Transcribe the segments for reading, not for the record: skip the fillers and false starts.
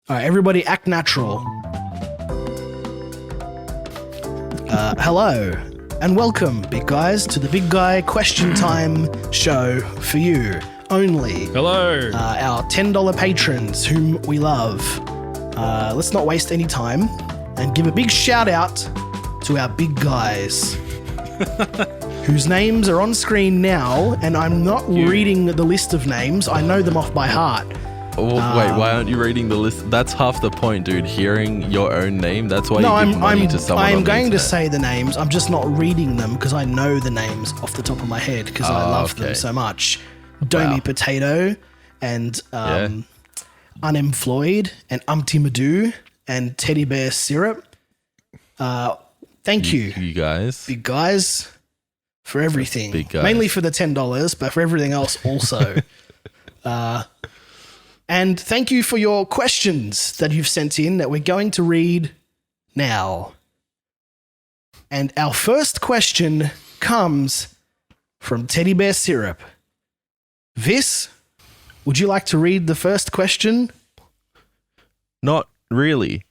All right, everybody act natural. Hello, and welcome, big guys, to the Big Guy Question Time show for you only. Hello. Our $10 patrons whom we love. Let's not waste any time and give a big shout out to our big guys whose names are on screen now, and I'm not reading the list of names. I know them off by heart. Oh, wait, why aren't you reading the list? That's half the point, dude. Hearing your own name, that's why you give money to someone I'm on the going to internet. say the names. I'm just not reading them because I know the names off the top of my head because I love them so much. Domi Potato and Unemployed and Umpty Madoo and Teddy Bear Syrup. Thank you. You guys. Big guys, for everything. Big guys. Mainly for the $10, but for everything else also. And thank you for your questions that you've sent in that we're going to read now. And our first question comes from Teddy Bear Syrup. Vis, would you like to read the first question? Not really.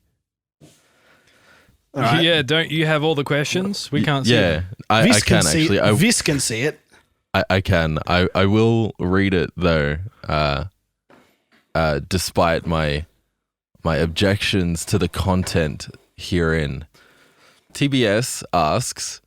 All right. Yeah, don't you have all the questions? We can't see them. I Vis can see, actually. Vis can see it. I can. I will read it though. Despite my objections to the content herein. TBS asks,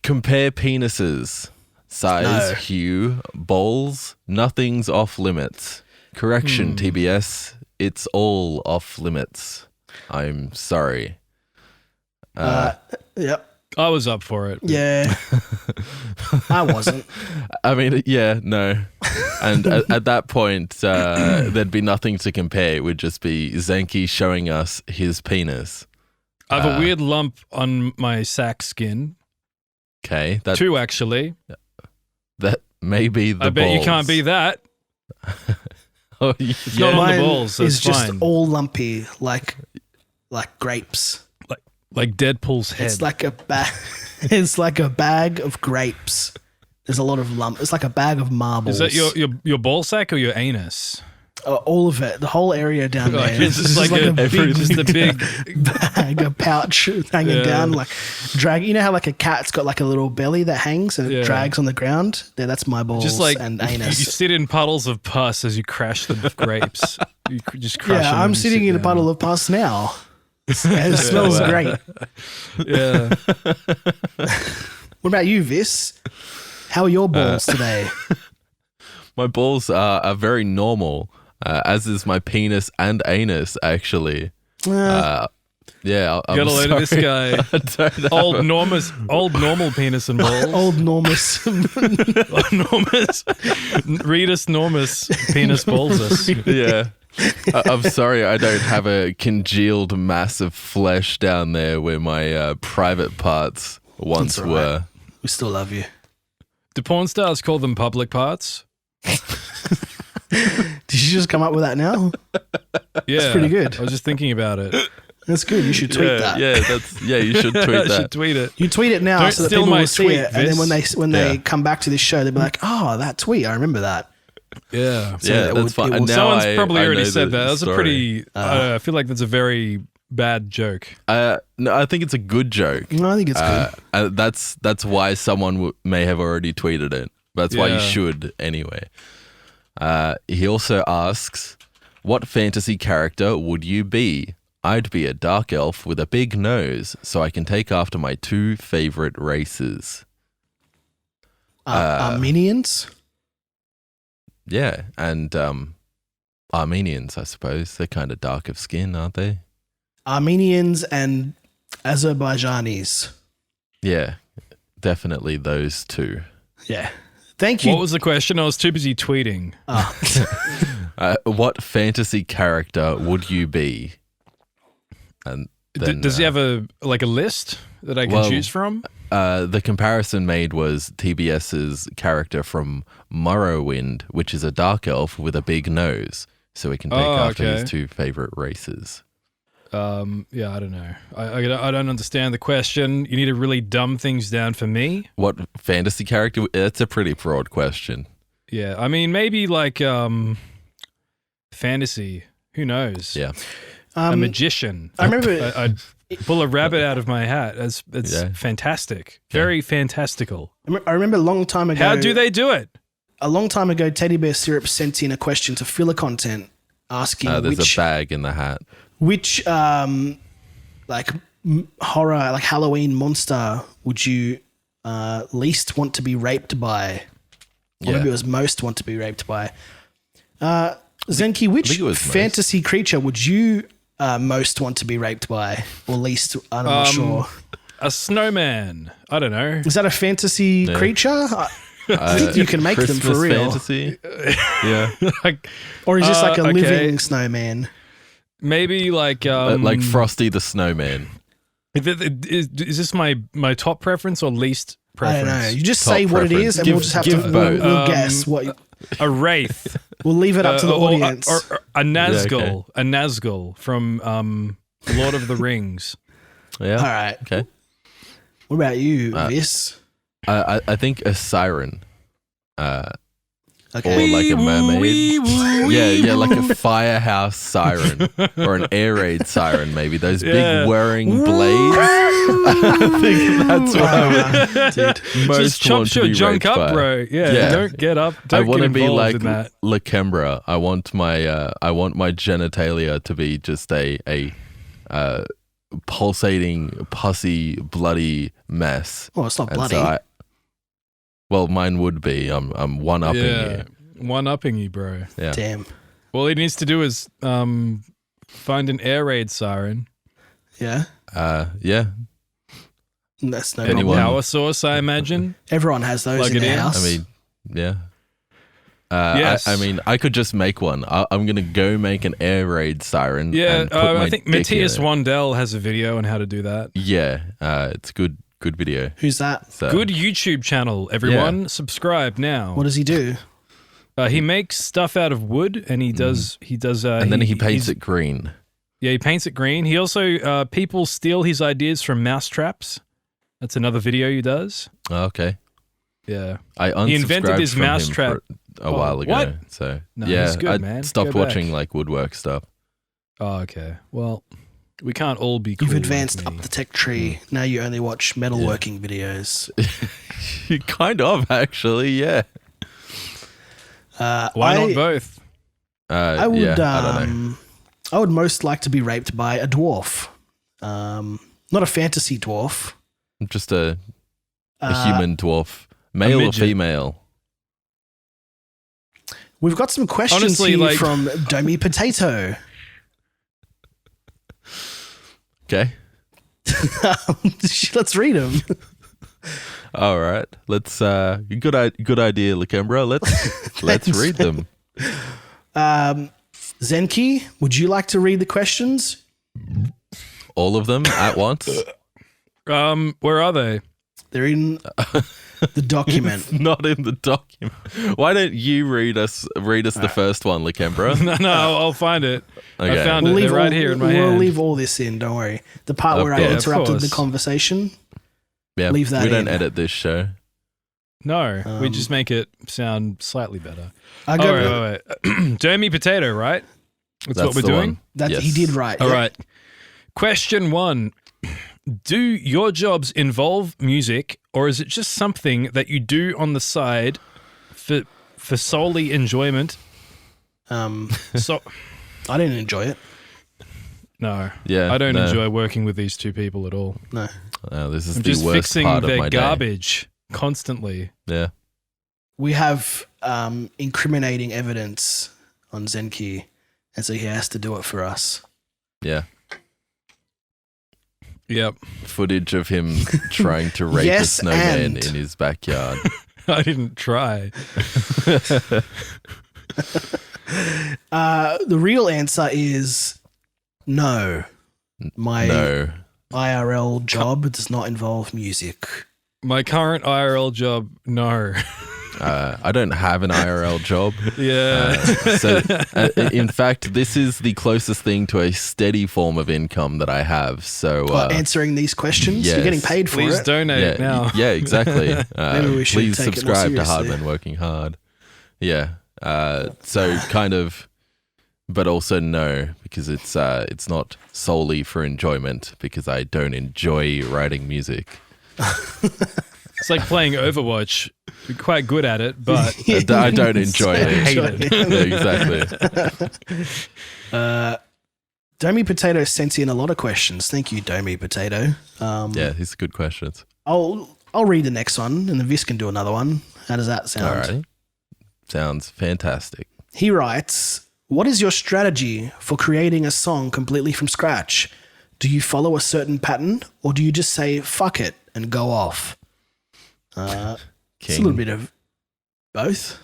compare penises, size, hue, bowls, nothing's off limits. Correction, TBS, it's all off limits. I'm sorry. Yep. I was up for it. Yeah. I wasn't. I mean, yeah, no. And at that point, there'd be nothing to compare. It would just be Zenki showing us his penis. I have a weird lump on my sack skin. Okay. Two, actually. That may be the I bet balls. you can't be that. Oh, It's not on the balls, so It's it's just fine. all lumpy, like grapes. Like Deadpool's head. It's like a bag. It's like a bag of grapes. There's a lot of lump. It's like a bag of marbles. Is that your ball sack or your anus? All of it, the whole area down there. It's just like a big bag, a pouch hanging down, like drag. You know how like a cat's got like a little belly that hangs and it drags on the ground? Yeah, that's my balls just like and anus. You sit in puddles of pus as you crash the grapes. You just crush them. Yeah, I'm and sitting sit in a down. puddle of pus now. It smells great. Yeah. What about you, Vis? How are your balls today? My balls are very normal, as is my penis and anus, actually. Yeah, I'm Got a load of this guy. Old normal penis and balls. Old Normus. Normus. Readus Normus penis balls. Yeah. I'm sorry I don't have a congealed mass of flesh down there where my private parts once That's all were. right. We still love you. Do porn stars call them public parts? Did you just come up with that now? Yeah. That's pretty good. I was just thinking about it. That's good. You should tweet that. Yeah, you should tweet I that. should tweet it. You tweet it now Don't so that steal people my will see tweet, it. And then Vis. when they come back to this show, they'll be like, oh, that tweet. I remember that. Yeah. So Yeah, it that's fine. it And will- now Someone's probably I already know said the that. That's a story. pretty. I feel like that's a very bad joke. No, I think it's a good joke. No, I think it's good. That's why someone may have already tweeted it. That's why you Yeah. should anyway. He also asks, what fantasy character would you be? I'd be a dark elf with a big nose, so I can take after my two favorite races. Armenians? Yeah, and Armenians, I suppose. They're kind of dark of skin, aren't they? Armenians and Azerbaijanis. Yeah, definitely those two. Yeah. Thank you. What was the question? I was too busy tweeting. What fantasy character would you be? And then, Does he have a list that I can choose from? The comparison made was TBS's character from Morrowind, which is a dark elf with a big nose, so he can take after his two favorite races. Yeah, I don't know. I don't understand the question. You need to really dumb things down for me. What fantasy character? It's a pretty broad question. Yeah, I mean maybe like fantasy. Who knows? Yeah. A magician. I remember- I'd pull a rabbit out of my hat. It's fantastic. Very fantastical. I remember a long time ago. How do they do it? A long time ago, Teddy Bear Syrup sent in a question to filler content asking There's a bag in the hat. which horror, like Halloween monster would you least want to be raped by? Or maybe it was most want to be raped by. Zenki, which fantasy creature would you most want to be raped by? Or least, I'm not sure. A snowman. I don't know. Is that a fantasy creature? I think you can make them for real. Fantasy? Yeah. Or is this like a living snowman? Maybe like Frosty the Snowman. Is this my top preference or least preference? I don't know. You just say what it is, and we'll just have to we'll guess what. A wraith. We'll leave it up to the audience. Or a Nazgul. A Nazgul from Lord of the Rings. Yeah. All right. Okay. What about you, Vis? I think a siren. Okay. Or like a mermaid. Yeah, like a firehouse siren or an air raid siren, maybe. Those big whirring blades. I think that's what I would most just chops your junk up, by. bro. Yeah, don't get up. Don't I want to get be involved like in that. Lakembra. I want my genitalia to be just a pulsating, pussy, bloody mess. Oh, it's not And bloody. so well, mine would be. I'm one-upping you. One-upping you, bro. Yeah. Damn. All he needs to do is find an air raid siren. Yeah. Yeah. That's no Anyone- problem. Power source, I imagine. Everyone has those Plug in it their in. house. I mean, yeah. Yes. I mean, I could just make one. I'm going to go make an air raid siren. Yeah, and put my I think dick in Matthias it. Wandel has a video on how to do that. Yeah, it's good video. Who's that? So, Good YouTube channel, everyone. Subscribe now. What does he do? He makes stuff out of wood, and he does. and then he paints it green. Yeah, he paints it green. He also people steal his ideas from mousetraps. That's another video he does. Oh, okay. Yeah, I unsubscribed he invented his from him mousetrap for a while ago. what? So No, yeah, he's good, I man. stopped Go back. watching like woodwork stuff. Oh, okay. Well, we can't all be cool. You've advanced like up me. the tech tree. Now you only watch metalworking videos. Kind of, actually, yeah. Why not both? I would. Yeah, I don't know. I would most like to be raped by a dwarf. Not a fantasy dwarf. Just a human dwarf, male or midget. female. We've got some questions Honestly, here like- from Domi Potato. Okay. Let's read them. All right. Let's good idea, Lakembra. Let's read them. Zenki, would you like to read the questions? All of them at once. Where are they? They're in the document. Not in the document. Why don't you read us the first one, Lakembra? No, I'll find it. Okay. I found it. They're right here in my We'll hand. leave all this in, don't worry. The part Of where I course. interrupted Of the course. conversation. Yeah, Leave that we don't in. edit this show. No, we just make it sound slightly better. I Oh, got wait. Domi Potato, right? That's what we're the doing? one. that. Yes. He did right. All yeah. right. Question 1. Do your jobs involve music, or is it just something that you do on the side for solely enjoyment? So I didn't enjoy it. no, Yeah, I don't no. enjoy working with these two people at all. No. This is I'm the just worst fixing part of their my day. garbage constantly. Yeah. We have incriminating evidence on Zenki, and so he has to do it for us. Yeah. Yep. Footage of him trying to rape Yes, a snowman and- in his backyard. I didn't try. The real answer is no. My No. IRL job does not involve music. My current IRL job, no. I don't have an IRL job. Yeah. So, in fact, this is the closest thing to a steady form of income that I have. So, Answering these questions, yes. you're getting paid for Please it. donate yeah, now. yeah, exactly. Maybe we should please take it more subscribe to seriously. Hardman Working Hard. Yeah. So, kind of but also no, because it's not solely for enjoyment, because I don't enjoy writing music. It's like playing Overwatch. You're quite good at it, but I don't enjoy it. hate it. Yeah, exactly. Domi Potato sent in a lot of questions. Thank you, Domi Potato. Yeah, these are good questions. I'll read the next one, and then Vis can do another one. How does that sound? Alrighty. Sounds fantastic. He writes, what is your strategy for creating a song completely from scratch? Do you follow a certain pattern, or do you just say, fuck it, and go off? It's a little bit of both.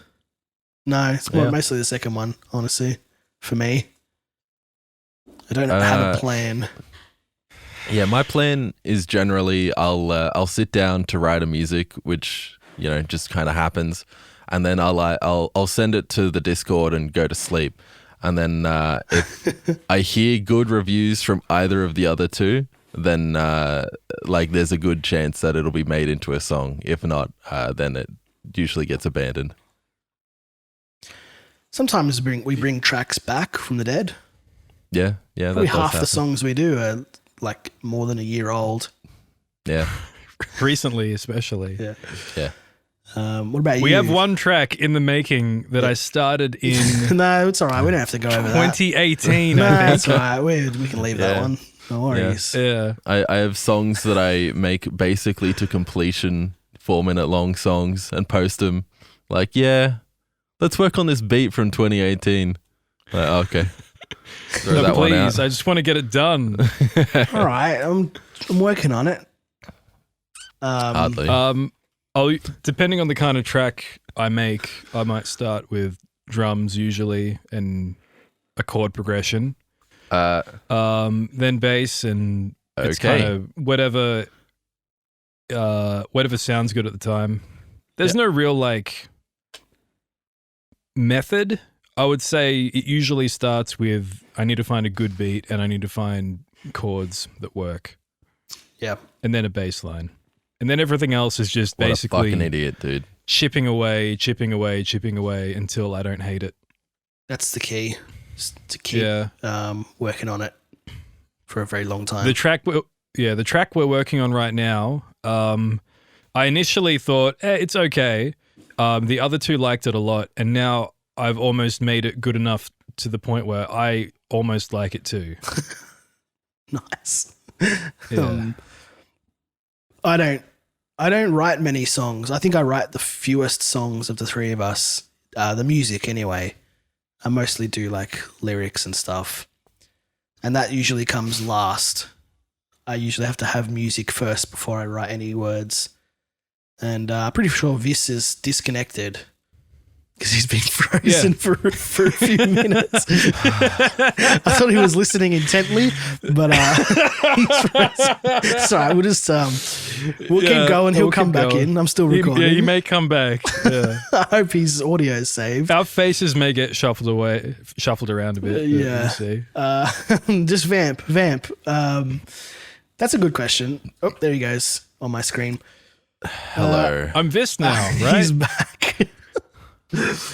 No, it's mostly the second one, honestly, for me. I don't have a plan. Yeah, my plan is generally I'll sit down to write a music, which, you know, just kind of happens, and then I'll send it to the Discord and go to sleep. And then if I hear good reviews from either of the other two, then like there's a good chance that it'll be made into a song. If not, then it usually gets abandoned. Sometimes we bring tracks back from the dead. Yeah, Probably that half does the songs we do are like more than a year old. Yeah, Recently, especially. yeah. What about you? We have one track in the making that I started in No, it's all right. We don't have to go over that. 2018, No, I think. it's all right. We can leave that Yeah. one. No worries. Yeah. I have songs that I make basically to completion, 4-minute long songs, and post them. Like, yeah, let's work on this beat from 2018. Like, okay. Throw No, that one out. please, I just want to get it done. All right, I'm working on it. Hardly. Depending on the kind of track I make, I might start with drums usually and a chord progression. Then bass, and it's Okay. kind of whatever sounds good at the time. There's no real like method. I would say it usually starts with I need to find a good beat and I need to find chords that work. Yeah. And then a bass line. And then everything else is just What a basically fucking idiot, dude. chipping away until I don't hate it. That's the key. Just to keep working on it for a very long time. The track we're working on right now, I initially thought, it's okay. The other two liked it a lot, and now I've almost made it good enough to the point where I almost like it too. Nice. Yeah. I don't write many songs. I think I write the fewest songs of the three of us. The music anyway. I mostly do like lyrics and stuff. And that usually comes last. I usually have to have music first before I write any words. And I'm pretty sure Vis is disconnected because he's been frozen for a few minutes. I thought he was listening intently, but he's frozen. Sorry, we'll just we'll keep going. He'll come back in. I'm still recording. He may come back. Yeah. I hope his audio is saved. Our faces may get shuffled around a bit. But Yeah. we'll see. Just vamp. That's a good question. Oh, there he goes on my screen. Hello. I'm Vis now, right? He's back.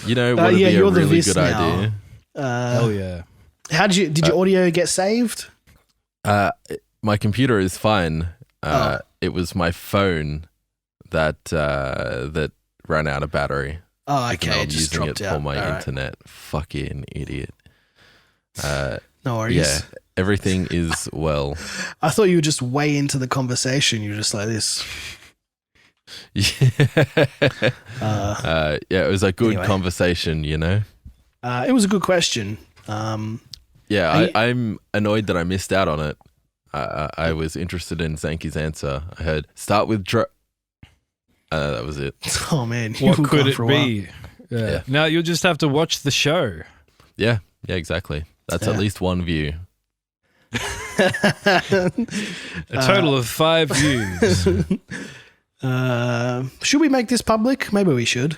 You know what would be a you're the really Vis good now. idea? Hell yeah. How did your audio get saved? My computer is fine. It was my phone that ran out of battery. Oh, Even though okay. I'm It just using dropped it out. for my All right. internet. Fucking idiot. No worries. Yeah, everything is well. I thought you were just way into the conversation. You were just like this. Yeah, it was a good Anyway. conversation, you know? It was a good question. Yeah, I'm annoyed that I missed out on it. I was interested in Zenki's answer. I heard start with that was it. Oh man, you What were could gone it for a while. be? Yeah. Yeah. Now you'll just have to watch the show. Yeah, exactly. That's Yeah. at least one view. A total of 5 views. Should we make this public? Maybe we should.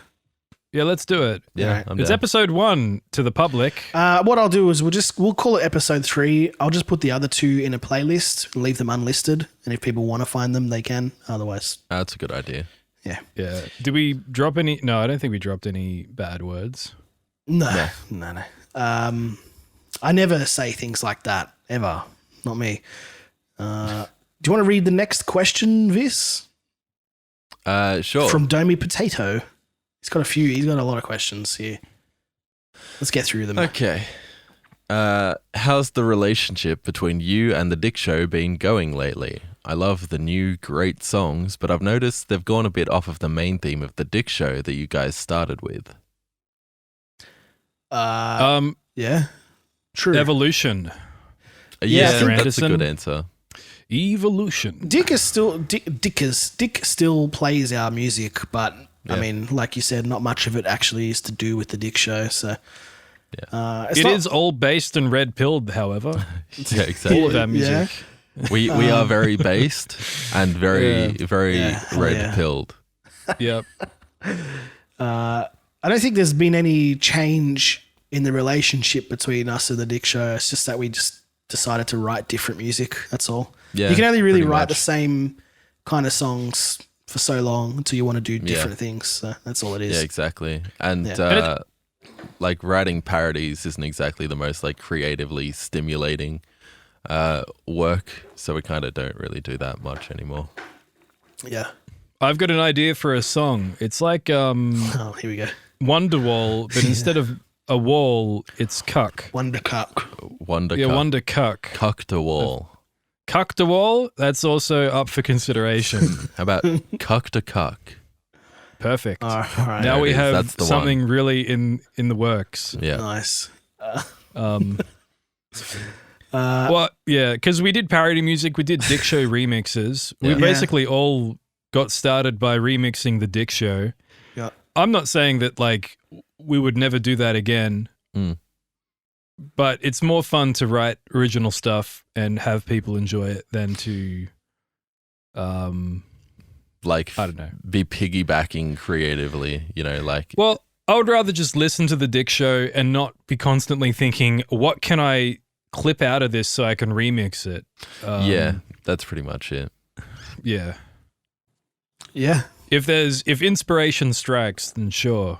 Yeah, let's do it. Yeah, Alright. I'm It's down. episode 1 to the public. What I'll do is we'll call it episode 3. I'll just put the other 2 in a playlist and leave them unlisted. And if people want to find them, they can. Otherwise, That's a good idea. yeah. Yeah. Did we drop any? No, I don't think we dropped any bad words. No. I never say things like that, ever. Not me. Do you want to read the next question, Vis? Sure. From Domi Potato. He's got a lot of questions here. Let's get through them. Okay. How's the relationship between you and the Dick Show been going lately? I love the new great songs, but I've noticed they've gone a bit off of the main theme of the Dick Show that you guys started with. Yeah. True. Evolution. Yeah, Mr. that's a good Anderson. answer. Evolution. Dick still plays our music, but I mean, like you said, not much of it actually is to do with the Dick Show. So It is all based and red pilled, however. Yeah, exactly. All of our music. We are very based and very Yeah. red pilled. Yep. I don't think there's been any change in the relationship between us and the Dick Show. It's just that we just decided to write different music. That's all. Yeah, you can only really pretty write much. the same kind of songs for so long until you want to do different things. So that's all it is. Yeah, exactly. And Yeah. like writing parodies isn't exactly the most like creatively stimulating work, so we kind of don't really do that much anymore. Yeah. I've got an idea for a song. It's like Oh, here we go. Wonderwall, but instead of a wall, it's cuck. Wonder Cup. Wonder Yeah, Cuck. Wonder cuck. Cucked a wall. Cucked a wall, that's also up for consideration. How about cucked a cuck? Perfect. All right. Now There we it is. have That's the something really in the works. Yeah. Nice. Because we did parody music, we did Dick Show remixes. We Yeah. basically all got started by remixing the Dick Show. Yeah. I'm not saying that like we would never do that again, but it's more fun to write original stuff and have people enjoy it than to, Like I don't know. be piggybacking creatively, you know, like Well, I would rather just listen to the Dick Show and not be constantly thinking, what can I clip out of this so I can remix it? yeah, that's pretty much it. Yeah. Yeah. If inspiration strikes, then sure,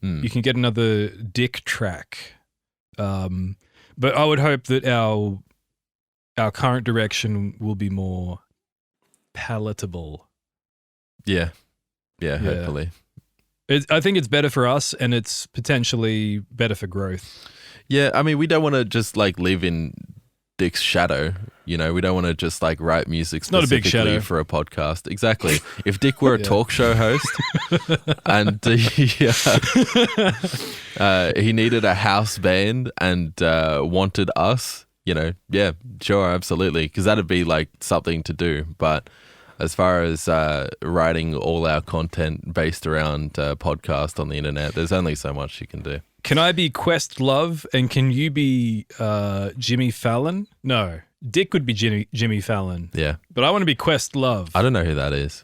you can get another Dick track. But I would hope that our current direction will be more palatable. Yeah. Yeah, hopefully. I think it's better for us, and it's potentially better for growth. Yeah, I mean, we don't want to just like live in Dick's shadow. You know, we don't want to just like write music not a big specifically shadow. for a podcast. Exactly. If Dick were a talk show host and he needed a house band and wanted us, you know, yeah, sure, absolutely, because that'd be like something to do. But as far as writing all our content based around podcast on the internet, there's only so much you can do. Can I be Questlove, and can you be Jimmy Fallon? No, Dick would be Jimmy Fallon. Yeah. But I want to be Questlove. I don't know who that is.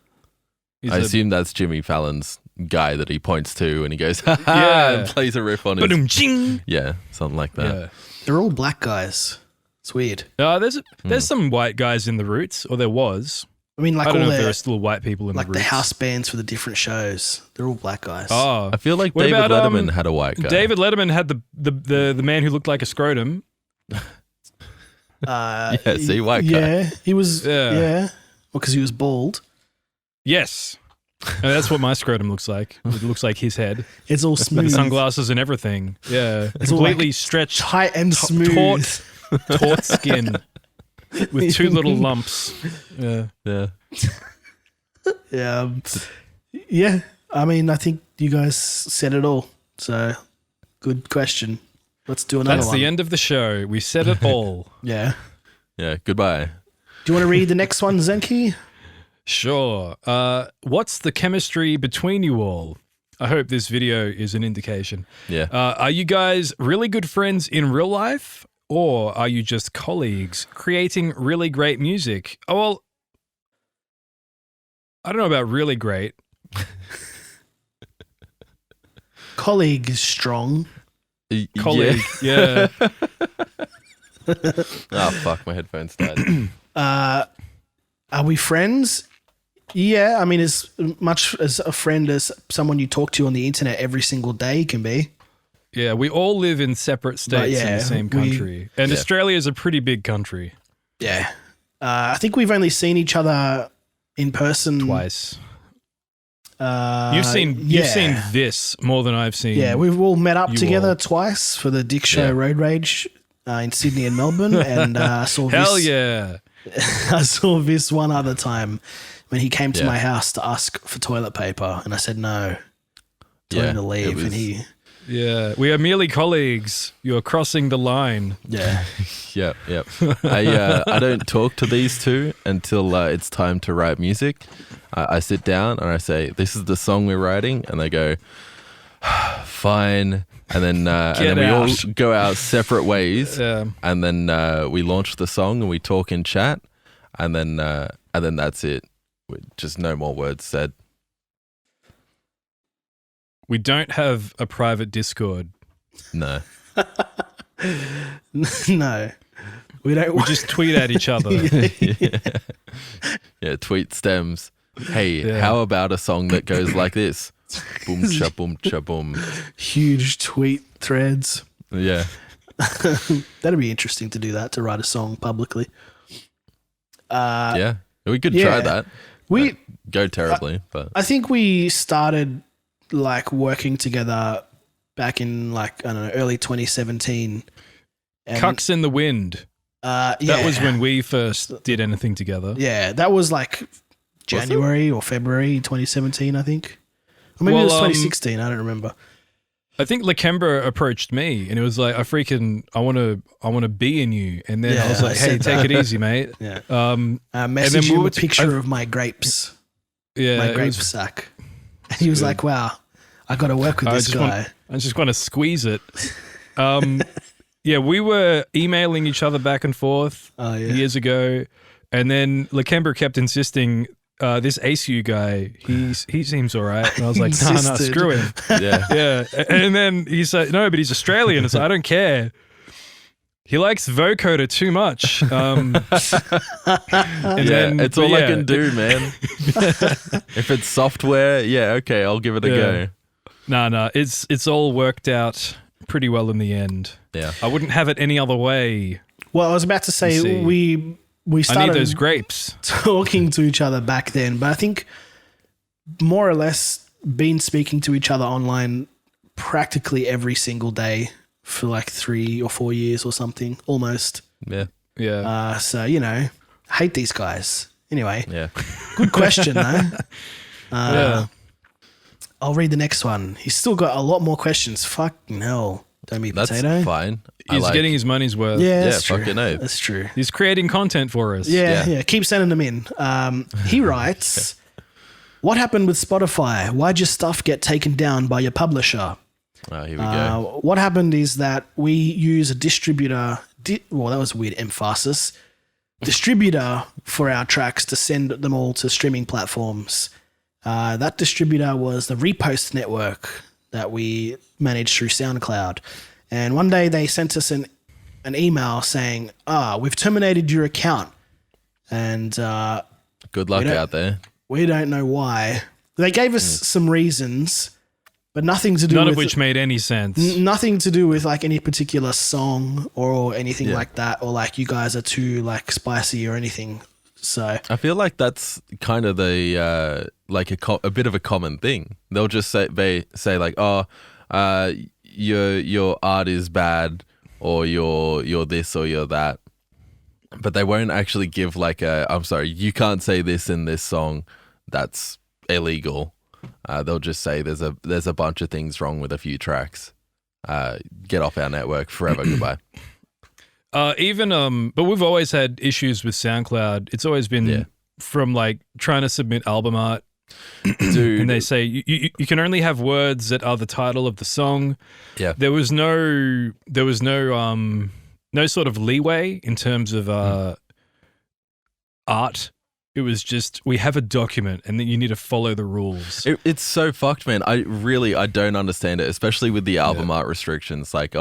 I assume that's Jimmy Fallon's guy that he points to and he goes, ha ha, Yeah. and plays a riff on his. Ba-dum-ching. Yeah, something like that. Yeah. They're all black guys. It's weird. There's some white guys in the Roots, or there was. I mean, like I don't all know if there the are still white people in like the the Roots. house bands for the different shows. They're all black guys. Oh, I feel like What David about, Letterman had a white guy. David Letterman had the man who looked like a scrotum. Yeah, see, white guy. Yeah, he was. Yeah. Yeah, well, because he was bald. Yes. And that's what my scrotum looks like. It looks like his head. It's all With smooth, sunglasses and everything. Yeah. It's all Completely like stretched, tight and smooth. taut skin with two little lumps. Yeah. Yeah. Yeah, yeah. I mean, I think you guys said it all. So, good question. Let's do another That's one. the end of the show. We said it all. Yeah. Yeah, goodbye. Do you want to read the next one, Zenki? Sure. What's the chemistry between you all? I hope this video is an indication. Yeah. Are you guys really good friends in real life, or are you just colleagues creating really great music? Oh, well, I don't know about really great. Colleague is strong. Colleague, yeah. Oh, fuck, my headphones died. Are we friends? Yeah, I mean, as much as a friend as someone you talk to on the internet every single day can be. Yeah, we all live in separate states in the same country. And Australia is a pretty big country. Yeah. I think we've only seen each other in person Twice. You've seen this more than I've seen. Yeah, we've all met up together all. twice for the Dick Show Road Rage in Sydney and Melbourne, and saw Hell Vis. yeah. I saw Vis one other time when he came to my house to ask for toilet paper, and I said no. Told him to leave, and he. Yeah, we are merely colleagues. You're crossing the line. Yeah. Yep. I don't talk to these two until it's time to write music. I sit down and I say, "This is the song we're writing," and they go, "Fine." And then we all go our separate ways. Yeah. And then we launch the song and we talk in chat, and then that's it. Just no more words said. We don't have a private Discord. No. No. We don't. We just tweet at each other. Yeah, tweet stems. Hey, how about a song that goes like this? Boom cha boom cha boom. Huge tweet threads. Yeah. That'd be interesting to do that, to write a song publicly. Yeah. We could try that. We go terribly, but I think we started like working together back in like, I don't know, early 2017. And, Cucks in the Wind. That was when we first did anything together. Yeah, that was like January or February 2017, I think. Or maybe it was 2016, I don't remember. I think Lakembra approached me and it was like, I want to be in you. And then I was like, hey, take it easy, mate. Yeah. I messaged him a picture of my grapes. Yeah. My grape sack. And he was like, wow, I got to work with this guy. I just want to squeeze it. Yeah, we were emailing each other back and forth years ago. And then Lakembra kept insisting, this ACU guy, he seems all right. And I was like, no, screw him. Yeah. And then he said, no, but he's Australian. It's like, I don't care. He likes vocoder too much. It's all I can do, man. If it's software, okay, I'll give it a go. No, it's all worked out pretty well in the end. Yeah. I wouldn't have it any other way. Well, I was about to say we started I need those grapes. Talking to each other back then, but I think more or less been speaking to each other online practically every single day for like 3 or 4 years or something, almost. Yeah. So, hate these guys. Anyway. Yeah. Good question, though. I'll read the next one. He's still got a lot more questions. Fucking hell. Don't be That's potato. fine. He's getting his money's worth. Yeah, that's true. Fucking oath. That's true. He's creating content for us. Yeah. Keep sending them in. He writes, what happened with Spotify? Why'd your stuff get taken down by your publisher? Oh, here we go. What happened is that we use a distributor. Well, that was a weird emphasis. Distributor for our tracks to send them all to streaming platforms. That distributor was the Repost network that we managed through SoundCloud. And one day they sent us an email saying, we've terminated your account. And good luck out there. We don't know why. They gave us some reasons, but nothing to do with... None of which made any sense. Nothing to do with like any particular song or anything like that, or like you guys are too like spicy or anything. So I feel like that's kind of the like a bit of a common thing. They'll just say like, your art is bad, or you're this or you're that, but they won't actually give like I'm sorry, you can't say this in this song. That's illegal. They'll just say there's a bunch of things wrong with a few tracks. Get off our network forever. Goodbye. But we've always had issues with SoundCloud. It's always been from like trying to submit album art. Dude. And they say you can only have words that are the title of the song. Yeah. There was no sort of leeway in terms of art. It was just, we have a document and then you need to follow the rules. It's so fucked, man. I don't understand it, especially with the album art restrictions. Like,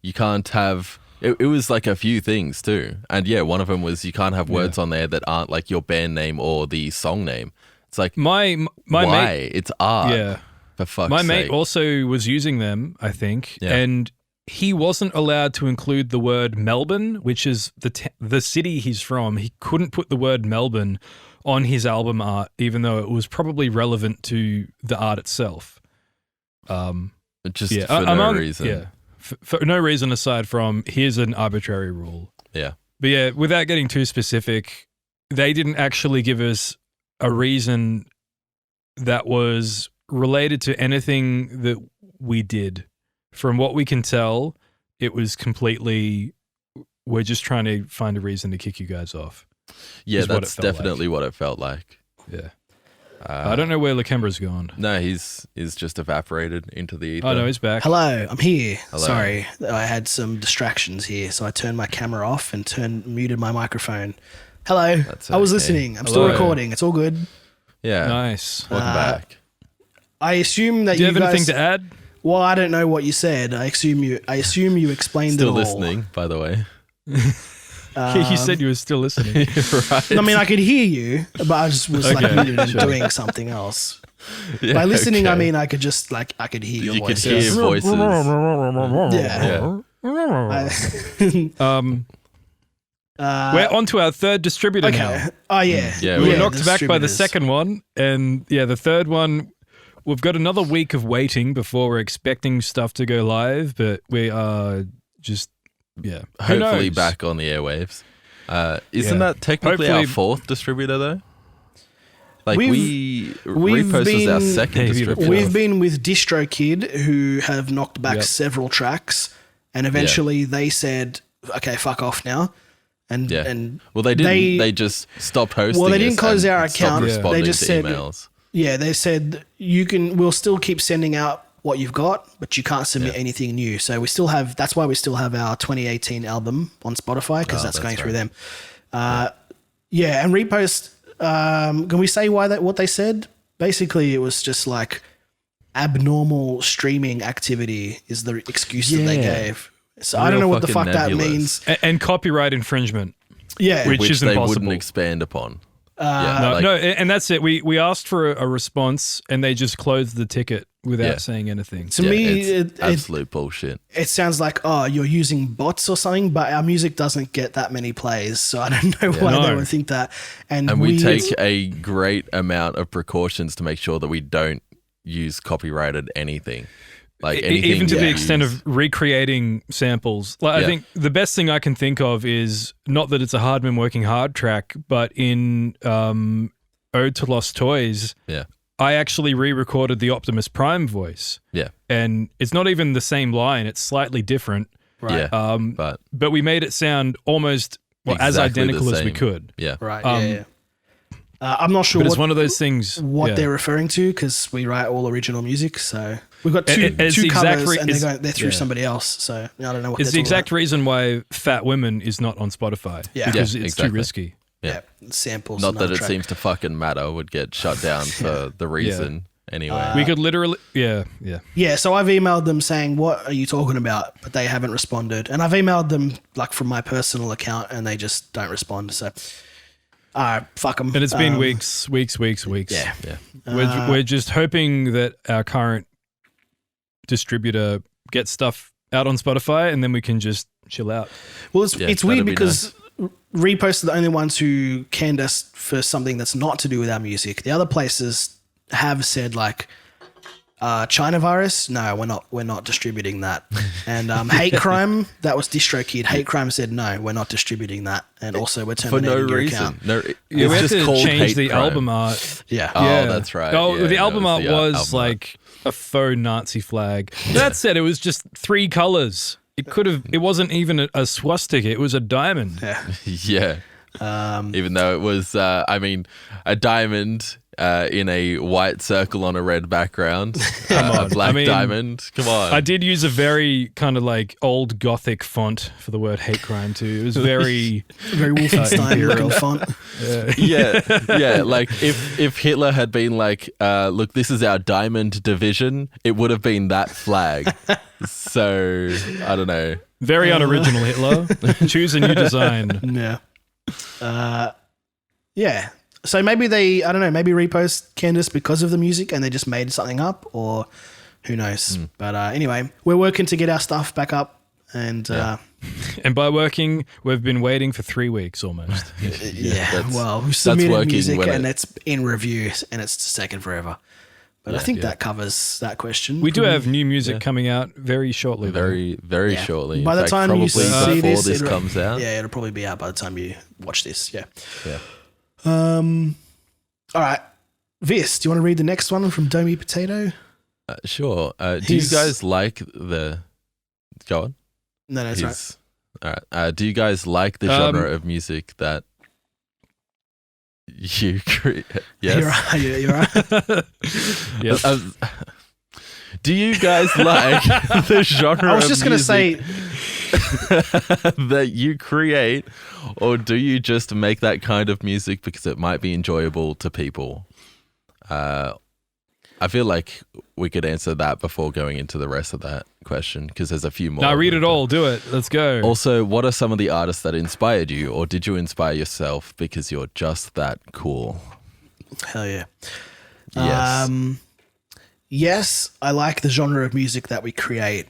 you can't have... It was like a few things too. And one of them was you can't have words on there that aren't like your band name or the song name. It's like, my why? mate, it's art. Yeah. For fuck's My sake. mate also was using them, I think, Yeah. and he wasn't allowed to include the word Melbourne, which is the city he's from. He couldn't put the word Melbourne on his album art, even though it was probably relevant to the art itself. Just for no reason. Yeah, for no reason aside from here's an arbitrary rule. Yeah. But yeah, without getting too specific, they didn't actually give us a reason that was related to anything that we did. From what we can tell, it was completely, we're just trying to find a reason to kick you guys off. Yeah, is what that's it felt definitely what it felt like. Yeah. I don't know where Lakembra's gone. No, he's just evaporated into the ether. Oh, no, he's back. Hello, I'm here. Hello. Sorry, I had some distractions here, so I turned my camera off and muted my microphone. Hello, That's I was okay. listening. I'm still Hello. recording. It's all good. Yeah. Nice. Welcome back. I assume that Do you have guys, anything to add? Well, I don't know what you said. I assume you explained Still it all. listening, by the way. You said you were still listening. Right. I mean, I could hear you, but I just was like Okay, muted and sure. doing something else. Yeah, By listening, I okay. mean I could just I could hear your You could voices. hear voices. Yeah. Yeah. We're on to our third distributor Okay. now. Oh yeah. Yeah, We were Yeah, knocked back by the distributors. second one, and yeah, the third one, we've got another week of waiting before we're expecting stuff to go live, but we are just, yeah. Who Hopefully knows? back on the airwaves. Isn't Yeah. that technically our Hopefully- fourth distributor, though? Like, We've Repost was our been- second Maybe the distributor. fourth. We've been with DistroKid, who have knocked back Yep. several tracks, and eventually they said, "Okay, fuck off now." And Yeah. and Well, they didn't. They just stopped hosting. Well, they didn't us close and our stopped account. They responding just to said- emails. yeah, they said we'll still keep sending out what you've got, but you can't submit anything new. So we still have. That's why we still have our 2018 album on Spotify because that's going through them. Yeah, and Repost. Can we say what they said? Basically, it was just like abnormal streaming activity is the excuse that they Yeah. gave. So I don't Real know what the fucking fuck that nebulous. means. And copyright infringement. Yeah, Which is they impossible. wouldn't expand upon. No, and that's it. We asked for a response, and they just closed the ticket without Yeah. saying anything. to me, it's absolute bullshit. it sounds like, oh, you're using bots or something, but our music doesn't get that many plays, so I don't know why they No. would think that. And And we take a great amount of precautions to make sure that we don't use copyrighted anything. Like anything Even to we the extent use. of recreating samples. Like I Yeah. think the best thing I can think of is not that it's a Hardman Working Hard track, but in Ode to Lost Toys, Yeah. I actually re-recorded the Optimus Prime voice, Yeah. and it's not even the same line; it's slightly different. right, Yeah. But But we made it sound almost as Exactly the identical as we same. could. yeah. right, um, yeah. I'm not sure But it's what one of those things. what yeah. they're referring to because we write all original music, so we've got two It's the exact covers, and it's- they're through yeah. somebody else. So I don't know what It's the they're exact talking reason why Fat Women is not on Spotify. Yeah. because Yeah, it's exactly. too risky. about. Yeah, samples. Not that another it track. seems to fucking matter would get shut down for the reason anyway. We could literally, yeah. Yeah, so I've emailed them saying, "What are you talking about?" But they haven't responded, and I've emailed them like from my personal account, and they just don't respond. So, fuck them. And it's been weeks. Yeah. yeah. We're just hoping that our current distributor gets stuff out on Spotify, and then we can just chill out. Well, it's Yeah, it's weird that'd be because Repost are the only ones who canned us for something that's not to do with our music. The other places have said like China Virus. No, we're not distributing that. And Hate Crime, that was DistroKid. Hate Crime said no, we're not distributing that. And also we're For terminating no your reason. account. No, Yeah, it's we have just to called change hate the crime. album art. Yeah. Oh, Yeah. that's right. Oh, Yeah, the no, album it art the was album art. like a faux Nazi flag. That said, it was just 3 colors. It wasn't even a swastika. It was a diamond. Yeah. Yeah. Even though it was, a diamond in a white circle on a red background, a black diamond. Come on. I did use a very kind of like old Gothic font for the word hate crime too. It was very Very Wolfenstein looking font. yeah. Like if Hitler had been like, look, this is our diamond division, it would have been that flag. So I don't know. very unoriginal Hitler. Choose a new design. Yeah. Yeah. So maybe I don't know, maybe repost Candace because of the music and they just made something up, or who knows. But anyway, we're working to get our stuff back up, and And by working, we've been waiting for 3 weeks almost. well, we submitted working music when and it's in review and it's just taken forever. But I think that covers that question. We do have new music coming out very shortly. though. Very shortly. By In the fact, time probably you see before this, this it'll- comes out. Yeah, it'll probably be out by the time you watch this. Yeah. Yeah. All right. Vis, do you want to read the next one from Domi Potato? Sure. Do you guys like the... Go on. No, that's right. All right. Do you guys like the genre of music that you create? Yes. You're right. Yes. Do you guys like the genre I was of just going to say, that you create, or do you just make that kind of music because it might be enjoyable to people? I feel like we could answer that before going into the rest of that question, because there's a few more. No, read it all. Do it. Let's go. Also, what are some of the artists that inspired you, or did you inspire yourself because you're just that cool? hell yeah. Yes. Yes, I like the genre of music that we create.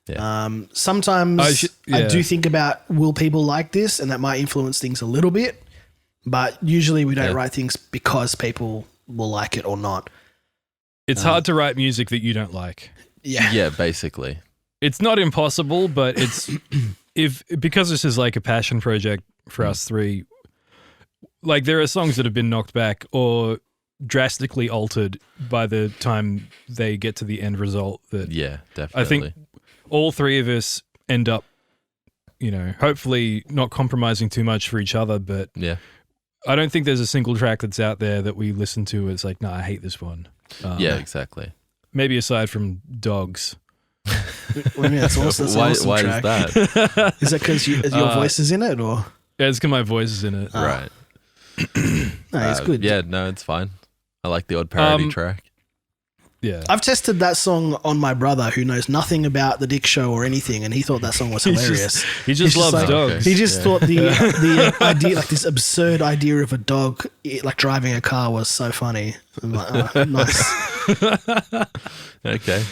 Yeah. Sometimes I yeah. do think about, will people like this? And that might influence things a little bit. But usually we don't write things because people will like it or not. It's hard to write music that you don't like. Yeah. Yeah, basically. It's not impossible, but it's because this is like a passion project for us three. Like, there are songs that have been knocked back or drastically altered by the time they get to the end result. That Yeah, definitely. I think all three of us end up, hopefully not compromising too much for each other. But Yeah. I don't think there's a single track that's out there that we listen to. It's like, nah, I hate this one. Yeah, exactly. Maybe aside from Dogs. What do you mean? That's awesome. That's an Why awesome is track. that? Is that because your voice is in it, or? Yeah, it's because my voice is in it. Right. No, it's good. Yeah, no, it's fine. I like the odd parody track. Yeah. I've tested that song on my brother, who knows nothing about the Dick Show or anything, and he thought that song was hilarious. He just loves like- dogs. He just thought the idea, like this absurd idea of a dog like driving a car, was so funny. I'm like, oh, nice. Okay.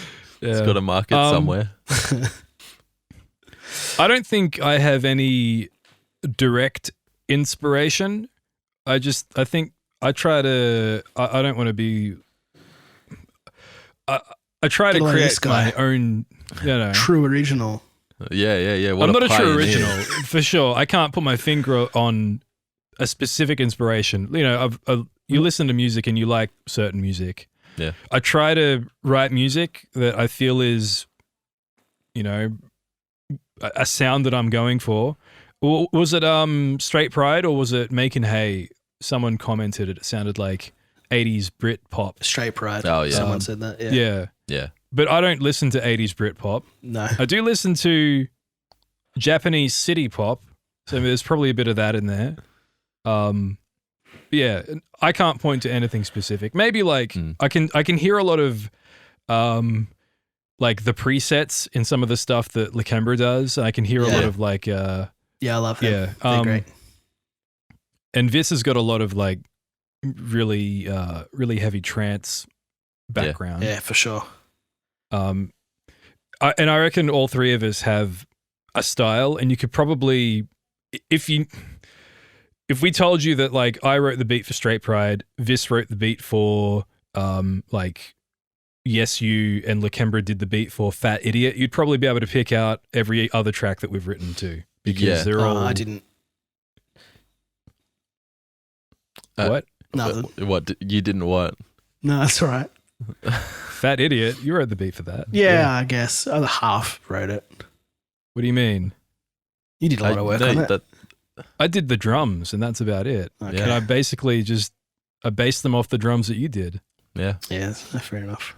It's Yeah. got a market somewhere. I don't think I have any direct inspiration. I think I try to, I don't want to be, I try to Get like create this guy. my own, True original. Yeah. What I'm not a true pioneer. original, for sure. I can't put my finger on a specific inspiration. You listen to music and you like certain music. Yeah. I try to write music that I feel is, a sound that I'm going for. Was it Straight Pride or was it Making Hay? Someone commented it sounded like 80s Brit pop. Straight Pride. Oh, yeah. Someone said that. Yeah. Yeah. Yeah. But I don't listen to 80s Brit pop. No. I do listen to Japanese city pop. So there's probably a bit of that in there. Yeah, I can't point to anything specific. Maybe like I can hear a lot of like the presets in some of the stuff that Lakembra does. I can hear a lot of like Yeah, I love them. yeah. They're great. And Vis has got a lot of like really heavy trance background. Yeah, for sure. And I reckon all three of us have a style, and you could probably, if we told you that like I wrote the beat for Straight Pride, Vis wrote the beat for like Yes You, and Lakembra did the beat for Fat Idiot, you'd probably be able to pick out every other track that we've written too, because they're all. I didn't. What? Nothing. What? You didn't what? No, that's all right. Fat Idiot, you wrote the beat for that. Yeah, I guess. Other half wrote it. What do you mean? You did a lot of work on it. I did the drums, and that's about it. Okay. And I basically I based them off the drums that you did. Yeah. Yeah, fair enough.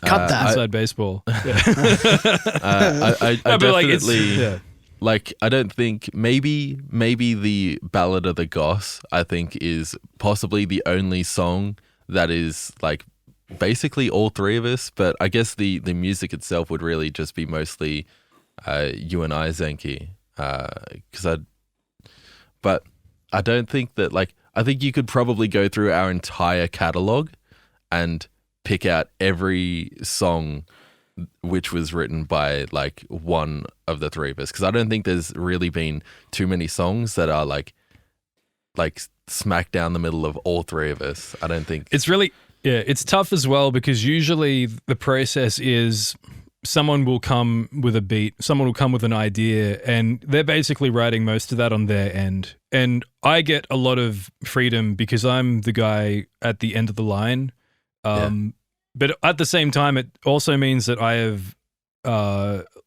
Cut that. Inside baseball. I No, but, like, it's- definitely yeah. like. I don't think maybe the Ballad of the Goss, I think, is possibly the only song that is like basically all three of us. But I guess the music itself would really just be mostly you and I, Zenki, because But I don't think that, like, I think you could probably go through our entire catalog and pick out every song which was written by like one of the three of us, because I don't think there's really been too many songs that are like smack down the middle of all three of us. I don't think It's really, it's tough as well because usually the process is someone will come with a beat, someone will come with an idea, and they're basically writing most of that on their end. And I get a lot of freedom because I'm the guy at the end of the line. But at the same time, it also means that I have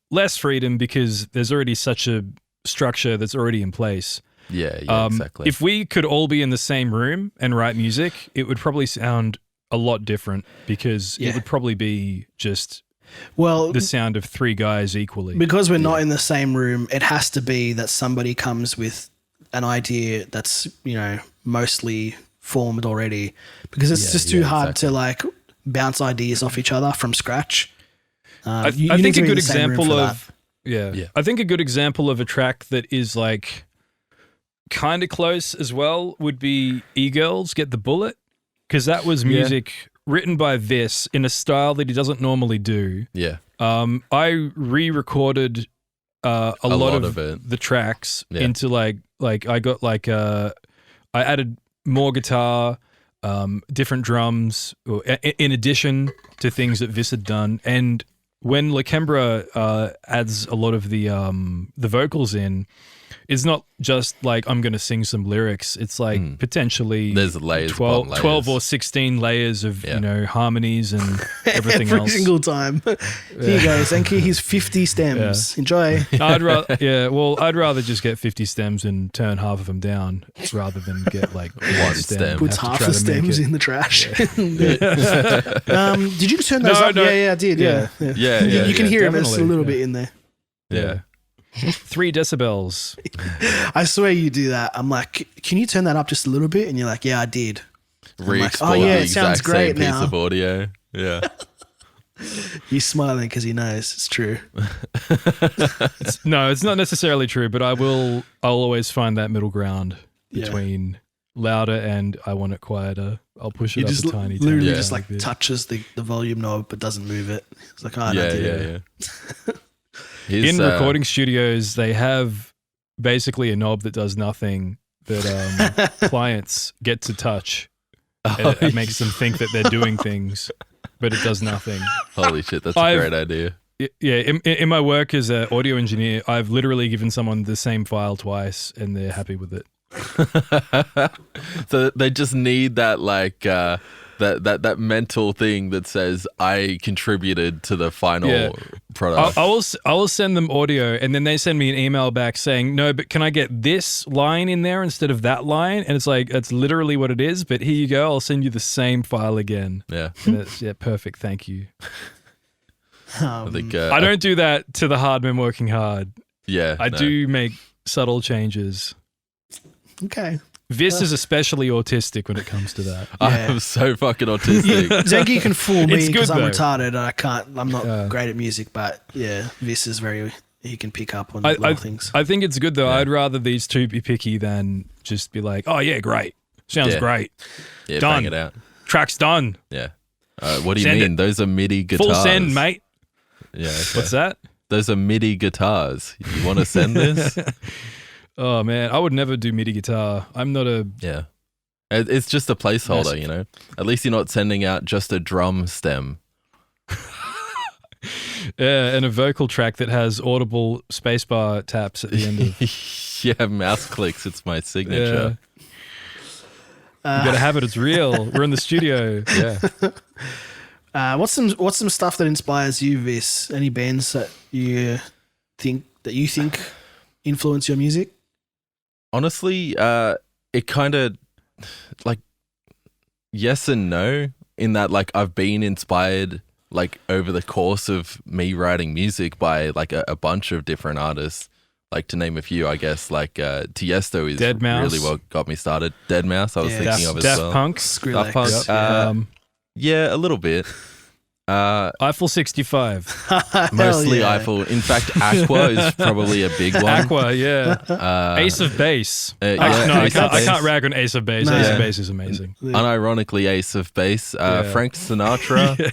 less freedom because there's already such a structure that's already in place. Yeah, exactly. If we could all be in the same room and write music, it would probably sound a lot different because it would probably be just the sound of three guys equally. Because we're not in the same room, it has to be that somebody comes with an idea that's, mostly formed already, because it's just too hard to like bounce ideas off each other from scratch. I think a good example of I think a good example of a track that is like kind of close as well would be E-Girls Get the Bullet, because that was music written by Vis in a style that he doesn't normally do. Yeah. I re-recorded a lot of the tracks into like I got like I added more guitar, different drums in addition to things that Vis had done. And when Lakembra adds a lot of the vocals in, it's not just like I'm going to sing some lyrics. It's like potentially there's layers 12 or 16 layers of harmonies and everything every else. single time. Here you go, Zenki. Here's 50 stems. Enjoy. I'd rather just get 50 stems and turn half of them down rather than get like one stem. Puts half the stems in the trash. Did you turn those up? No. Yeah, I did. Yeah. You can hear them. There's a little bit in there. Yeah. 3 decibels. I swear you do that. I'm like, can you turn that up just a little bit? And you're like, yeah, I did. Re-export the the exact exact same piece piece of audio. Yeah. He's smiling because he knows it's true. No, it's not necessarily true, but I'll always find that middle ground between louder and I want it quieter. I'll push it up a tiny bit. Literally just like touches the volume knob but doesn't move it. It's like, I did it. In recording studios, they have basically a knob that does nothing that clients get to touch. It makes them think that they're doing things, but it does nothing. Holy shit, that's a great idea. Yeah, in my work as an audio engineer, I've literally given someone the same file twice and they're happy with it. So they just need that like that mental thing that says I contributed to the final product. I will send them audio and then they send me an email back saying, no, but can I get this line in there instead of that line? And it's like, that's literally what it is, but here you go. I'll send you the same file again. Yeah. And it's, perfect. Thank you. I think, I don't do that to the hard men working hard. Yeah. I do make subtle changes. Okay. Vis is especially autistic when it comes to that. I'm so fucking autistic. Zenki can fool me It's good, because I'm though. retarded and I'm not great at music, but Vis is he can pick up on little things. I think it's good though. I'd rather these two be picky than just be like, oh yeah, great. Sounds great. Yeah, done. bang it out. Track's done. Yeah. What do you Send mean? it. Those are MIDI guitars. Full send, mate. Yeah. Okay. What's that? Those are MIDI guitars. You want to send this? Oh man, I would never do MIDI guitar. I'm not a... Yeah. It's just a placeholder, you know? At least you're not sending out just a drum stem. and a vocal track that has audible spacebar taps at the end of... Yeah, mouse clicks. It's my signature. Yeah. You gotta have it. It's real. We're in the studio. Yeah. What's some stuff that inspires you, Vis? Any bands that you think influence your music? Honestly, it kind of like yes and no, in that like I've been inspired like over the course of me writing music by like a bunch of different artists. Like to name a few, I guess like Tiesto is Deadmau5. really what got me started. Deadmau5, I was thinking of as Daft well. Punk. Skrillex. Daft Punk. Yeah, a little bit. Eiffel 65. Mostly yeah. Eiffel. In fact, Aqua is probably a big one. Aqua, yeah. Ace of Base. yeah, No, I Ace of can't, I Base. can't rag on Ace of Base. No. Ace Yeah. of Base is amazing. Unironically, Ace of Base. Frank Sinatra.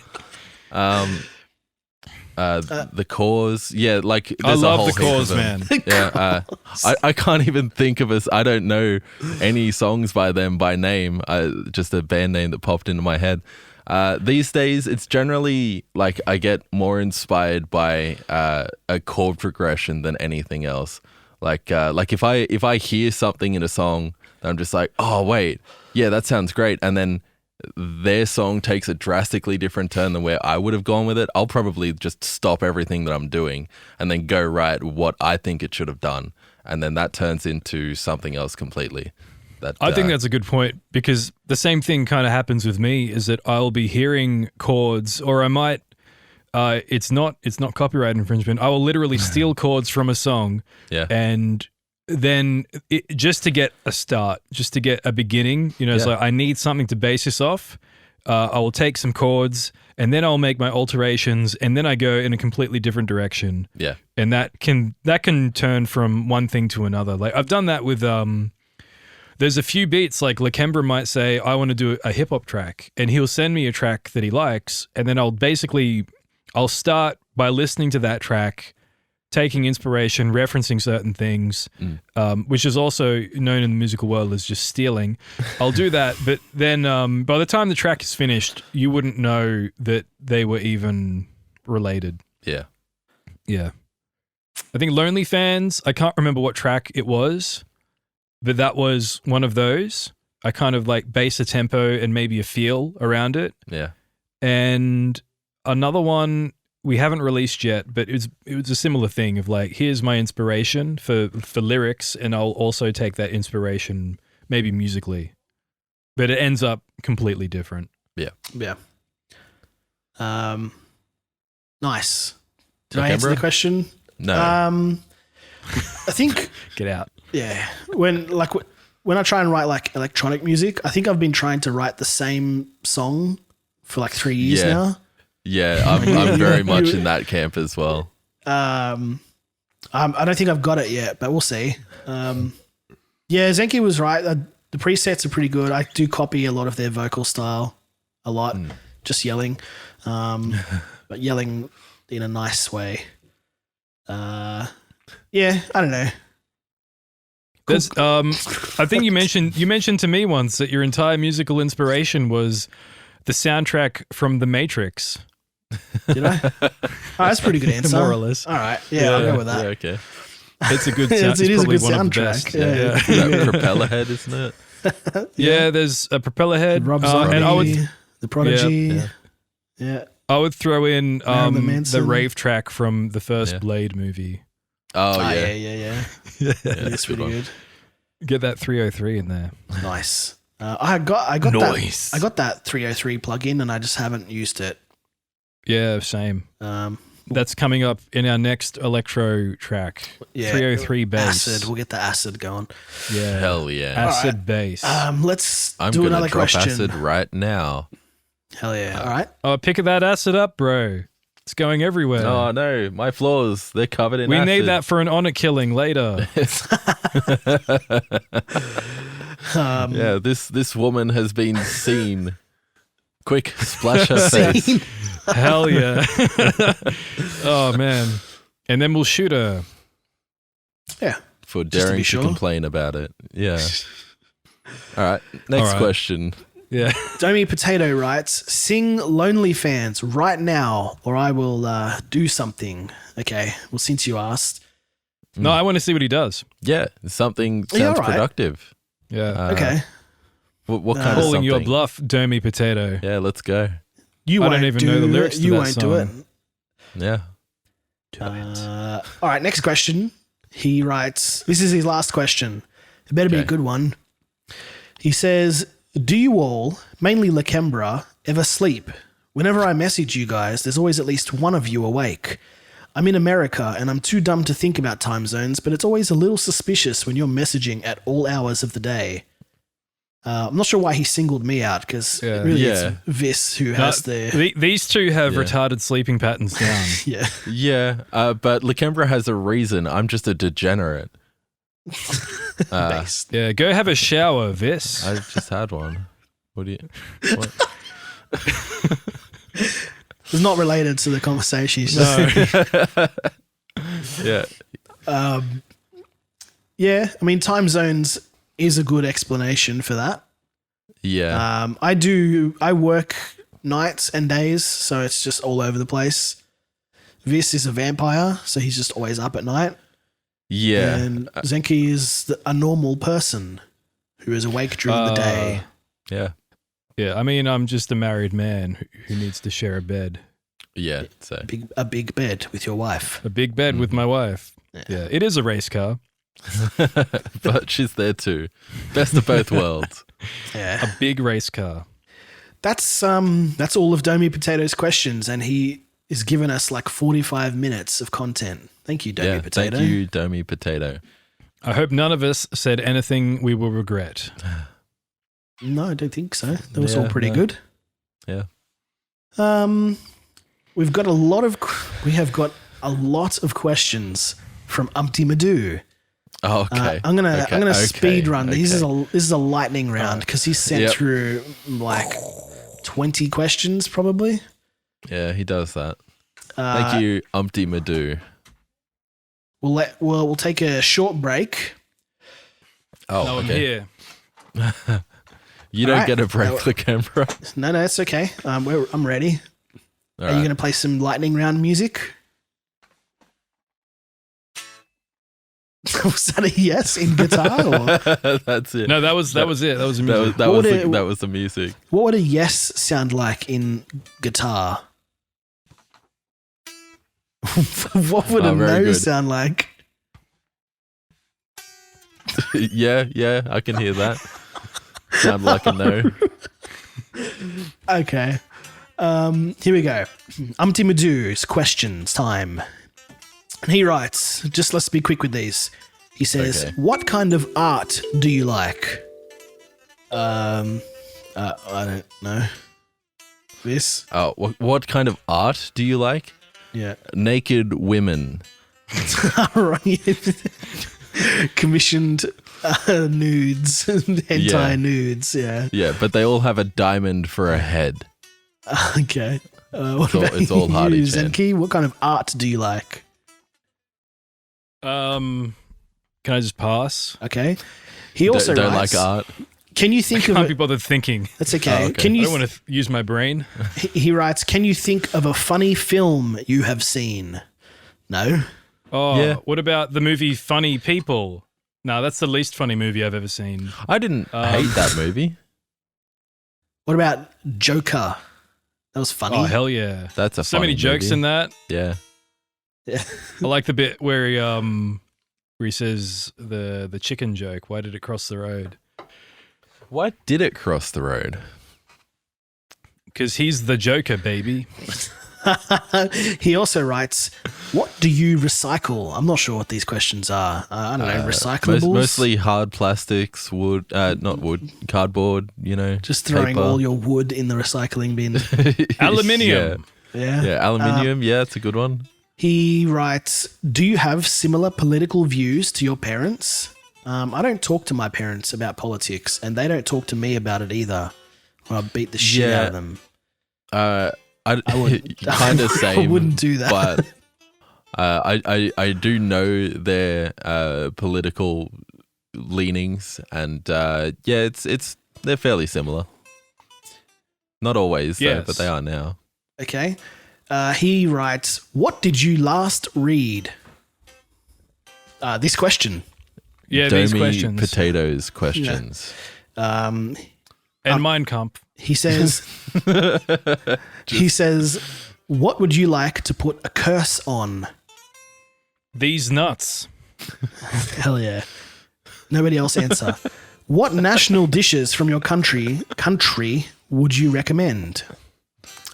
The Cause. Yeah, like I there's a love whole the heap of Cause, them. man. Yeah, I can't even think of us. I don't know any songs by them by name. Just a band name that popped into my head. These days, it's generally like I get more inspired by a chord progression than anything else. Like if I hear something in a song, I'm just like, oh wait, yeah, that sounds great, and then their song takes a drastically different turn than where I would have gone with it, I'll probably just stop everything that I'm doing and then go write what I think it should have done, and then that turns into something else completely. I think that's a good point, because the same thing kind of happens with me, is that I'll be hearing chords, or I might it's not copyright infringement. I will literally steal chords from a song, and then just to get a start, just to get a beginning, it's like I need something to base this off. I will take some chords, and then I'll make my alterations, and then I go in a completely different direction. Yeah. And that can turn from one thing to another. Like I've done that with there's a few beats, like Lakembra might say, I want to do a hip hop track, and he'll send me a track that he likes, and then I'll start by listening to that track, taking inspiration, referencing certain things, which is also known in the musical world as just stealing. I'll do that, but then by the time the track is finished, you wouldn't know that they were even related. Yeah. Yeah. I think Lonely Fans, I can't remember what track it was, but that was one of those. I kind of like base a tempo and maybe a feel around it. Yeah. And another one we haven't released yet, but it was a similar thing of like, here's my inspiration for lyrics, and I'll also take that inspiration maybe musically, but it ends up completely different. Yeah. Yeah. Nice. Did I Okay, answer bro? the question? No. I think, Get out. yeah. When I try and write like electronic music, I think I've been trying to write the same song for like 3 years Yeah. now. Yeah, I'm very much in that camp as well. I don't think I've got it yet, but we'll see. Yeah, Zenki was right. The presets are pretty good. I do copy a lot of their vocal style, a lot, just yelling, but yelling in a nice way. Yeah, I don't know. There's, I think you mentioned to me once that your entire musical inspiration was the soundtrack from The Matrix. Did I? Oh, that's a pretty good answer. More or less. All right. Yeah, I'll go with that. Yeah, okay. It's a good. It is a probably good one of the soundtrack. best. Yeah. That propeller head, isn't it? Yeah, there's a propeller head, Rob Zombie, and I would The Prodigy. Yeah. Yeah. I would throw in Marilyn the Manson. rave track from the first Yeah. Blade movie. Oh, Ah, yeah. yeah. That's It's a good pretty one. good. Get that 303 in there. Nice. I got Nice. that. I got that 303 plugin, and I just haven't used it. Yeah, same. Um, That's coming up in our next electro track. yeah, 303 bass. Acid. We'll get the acid going. Yeah. Hell yeah. Acid Alright. bass. Let's I'm do going to another drop question. acid right now. Hell yeah! All right. Oh, pick that acid up, bro. It's going everywhere. Oh, no. My floors, they're covered in we acid. need that for an honor killing later. Yeah, this woman has been seen. Quick, splash her face. Hell yeah. Oh, man. And then we'll shoot her. Yeah. For to daring be to sure. complain about it. Yeah. All right. Next All right. question. Yeah. Domi Potato writes, "Sing Lonely Fans right now, or I will do something." Okay. Well, since you asked, No, I want to see what he does. Yeah, something Yeah, sounds all right. productive. Yeah. okay, What kind of Calling something? your bluff, Domi Potato. Yeah, let's go. you I won't don't even do know the lyrics it. to You that won't do it. song. Yeah. All right. Next question. He writes, "This is his last question. It better be a Okay. good one." He says, "Do you all, mainly Lakembra, ever sleep? Whenever I message you guys, there's always at least one of you awake. I'm in America and I'm too dumb to think about time zones, but it's always a little suspicious when you're messaging at all hours of the day." I'm not sure why he singled me out because really it's Vis who has These two have retarded sleeping patterns down. Yeah. Yeah, but Lakembra has a reason. I'm just a degenerate. Based. Yeah, go have a shower, Vis. I just had one. What do you... What? It's not related to the conversation. It's just, Yeah. yeah, I mean, time zones is a good explanation for that. Yeah. I work nights and days, so it's just all over the place. Vis is a vampire, so he's just always up at night. Yeah. And Zenki is a normal person who is awake during the day. Yeah. Yeah, I mean, I'm just a married man who needs to share a bed. Yeah. So. A big bed with your wife. A big bed with my wife. Yeah, it is a race car. But she's there too. Best of both worlds. Yeah. A big race car. That's all of Domi Potato's questions, and he has given us like 45 minutes of content. Thank you, Domi Potato. Thank you, Domi Potato. I hope none of us said anything we will regret. No, I don't think so. That was all pretty good. Yeah. We have got a lot of questions from Umpty Madoo. Oh, okay. I'm gonna speed run. Okay. This is a lightning round because he sent through like 20 questions probably. Yeah, he does that. Thank you, Umpty Madoo. We'll take a short break. Oh, No, I'm okay. here. You don't Alright. get a break, Lakembra. No, it's okay. I'm ready. All Are you right. going to play some lightning round music? Was that a yes in guitar? Or? That's it. No, that was it. That was the music. That was the music. What would a yes sound like in guitar? What would a very no good. sound like? Yeah, I can hear that. Sound like a no. Okay. Here we go. Umpty Madoo's questions time. And he writes, just let's be quick with these. He says, Okay. what kind of art do you like? I don't know. This? Oh, what kind of art do you like? Yeah. Naked women. Commissioned nudes, hentai nudes, yeah. Yeah, but they all have a diamond for a head. Okay. What about it's all Hardy you, Chan. Zenki? What kind of art do you like? Can I just pass? Okay. He also don't writes, like art. can you think of Can't a, be bothered thinking. that's okay. Oh, okay. Can I you don't want to use my brain. he writes, can you think of a funny film you have seen? No. Oh, Yeah. what about the movie Funny People? No, that's the least funny movie I've ever seen. I didn't hate that movie. What about Joker? That was funny. Oh, hell yeah. That's a So many funny jokes movie. in that. Yeah. Yeah. I like the bit where he says the chicken joke. Why did it cross the road? Why did it cross the road? Because he's the Joker, baby. He also writes, what do you recycle? I'm not sure what these questions are. I don't know, recyclables? Mostly hard plastics, wood, not wood, cardboard, Just throwing paper. all your wood in the recycling bin. Aluminium. Yeah. Yeah, aluminium. Yeah, it's a good one. He writes, do you have similar political views to your parents? I don't talk to my parents about politics, and they don't talk to me about it either. Or I beat the shit out of them. I would- kind of same. I wouldn't do that. But I do know their political leanings, and they're fairly similar. Not always, though, Yes. but they are now. Okay. He writes, what did you last read? This question. Yeah, these Domi questions. Potatoes questions. And Mein Kampf. He says, what would you like to put a curse on? These nuts. Hell yeah. Nobody else answer. What national dishes from your country would you recommend?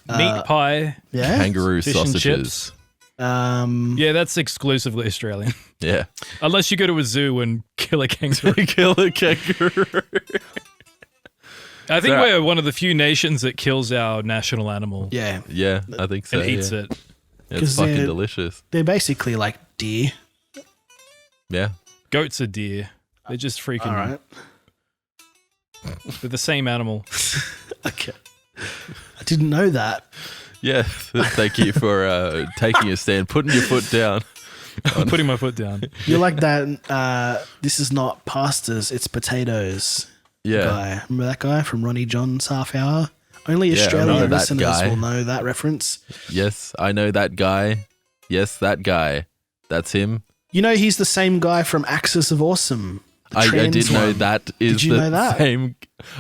Meat pie. Yeah. Kangaroo Fish and sausages. chips. Yeah, that's exclusively Australian. Yeah. Unless you go to a zoo and kill a kangaroo. Kill a kangaroo. I think So- we're one of the few nations that kills our national animal Yeah. Yeah, I think so. and eats yeah. it. It's 'Cause fucking they're- delicious. They're basically like deer. Yeah. Goats are deer. They're just freaking. All right. They're the same animal. Okay. I didn't know that. Yeah. Thank you for taking a stand, putting your foot down. I'm putting my foot down. You're like that. This is not pastas, it's potatoes. Yeah. Guy. Remember that guy from Ronnie John's Half Hour? Only Yeah, I Australian remember that listeners guy. will know that reference. Yes, I know that guy. Yes, that guy. That's him. You know, he's the same guy from Axis of Awesome. the I trans did know one. that is Did you the know that? same.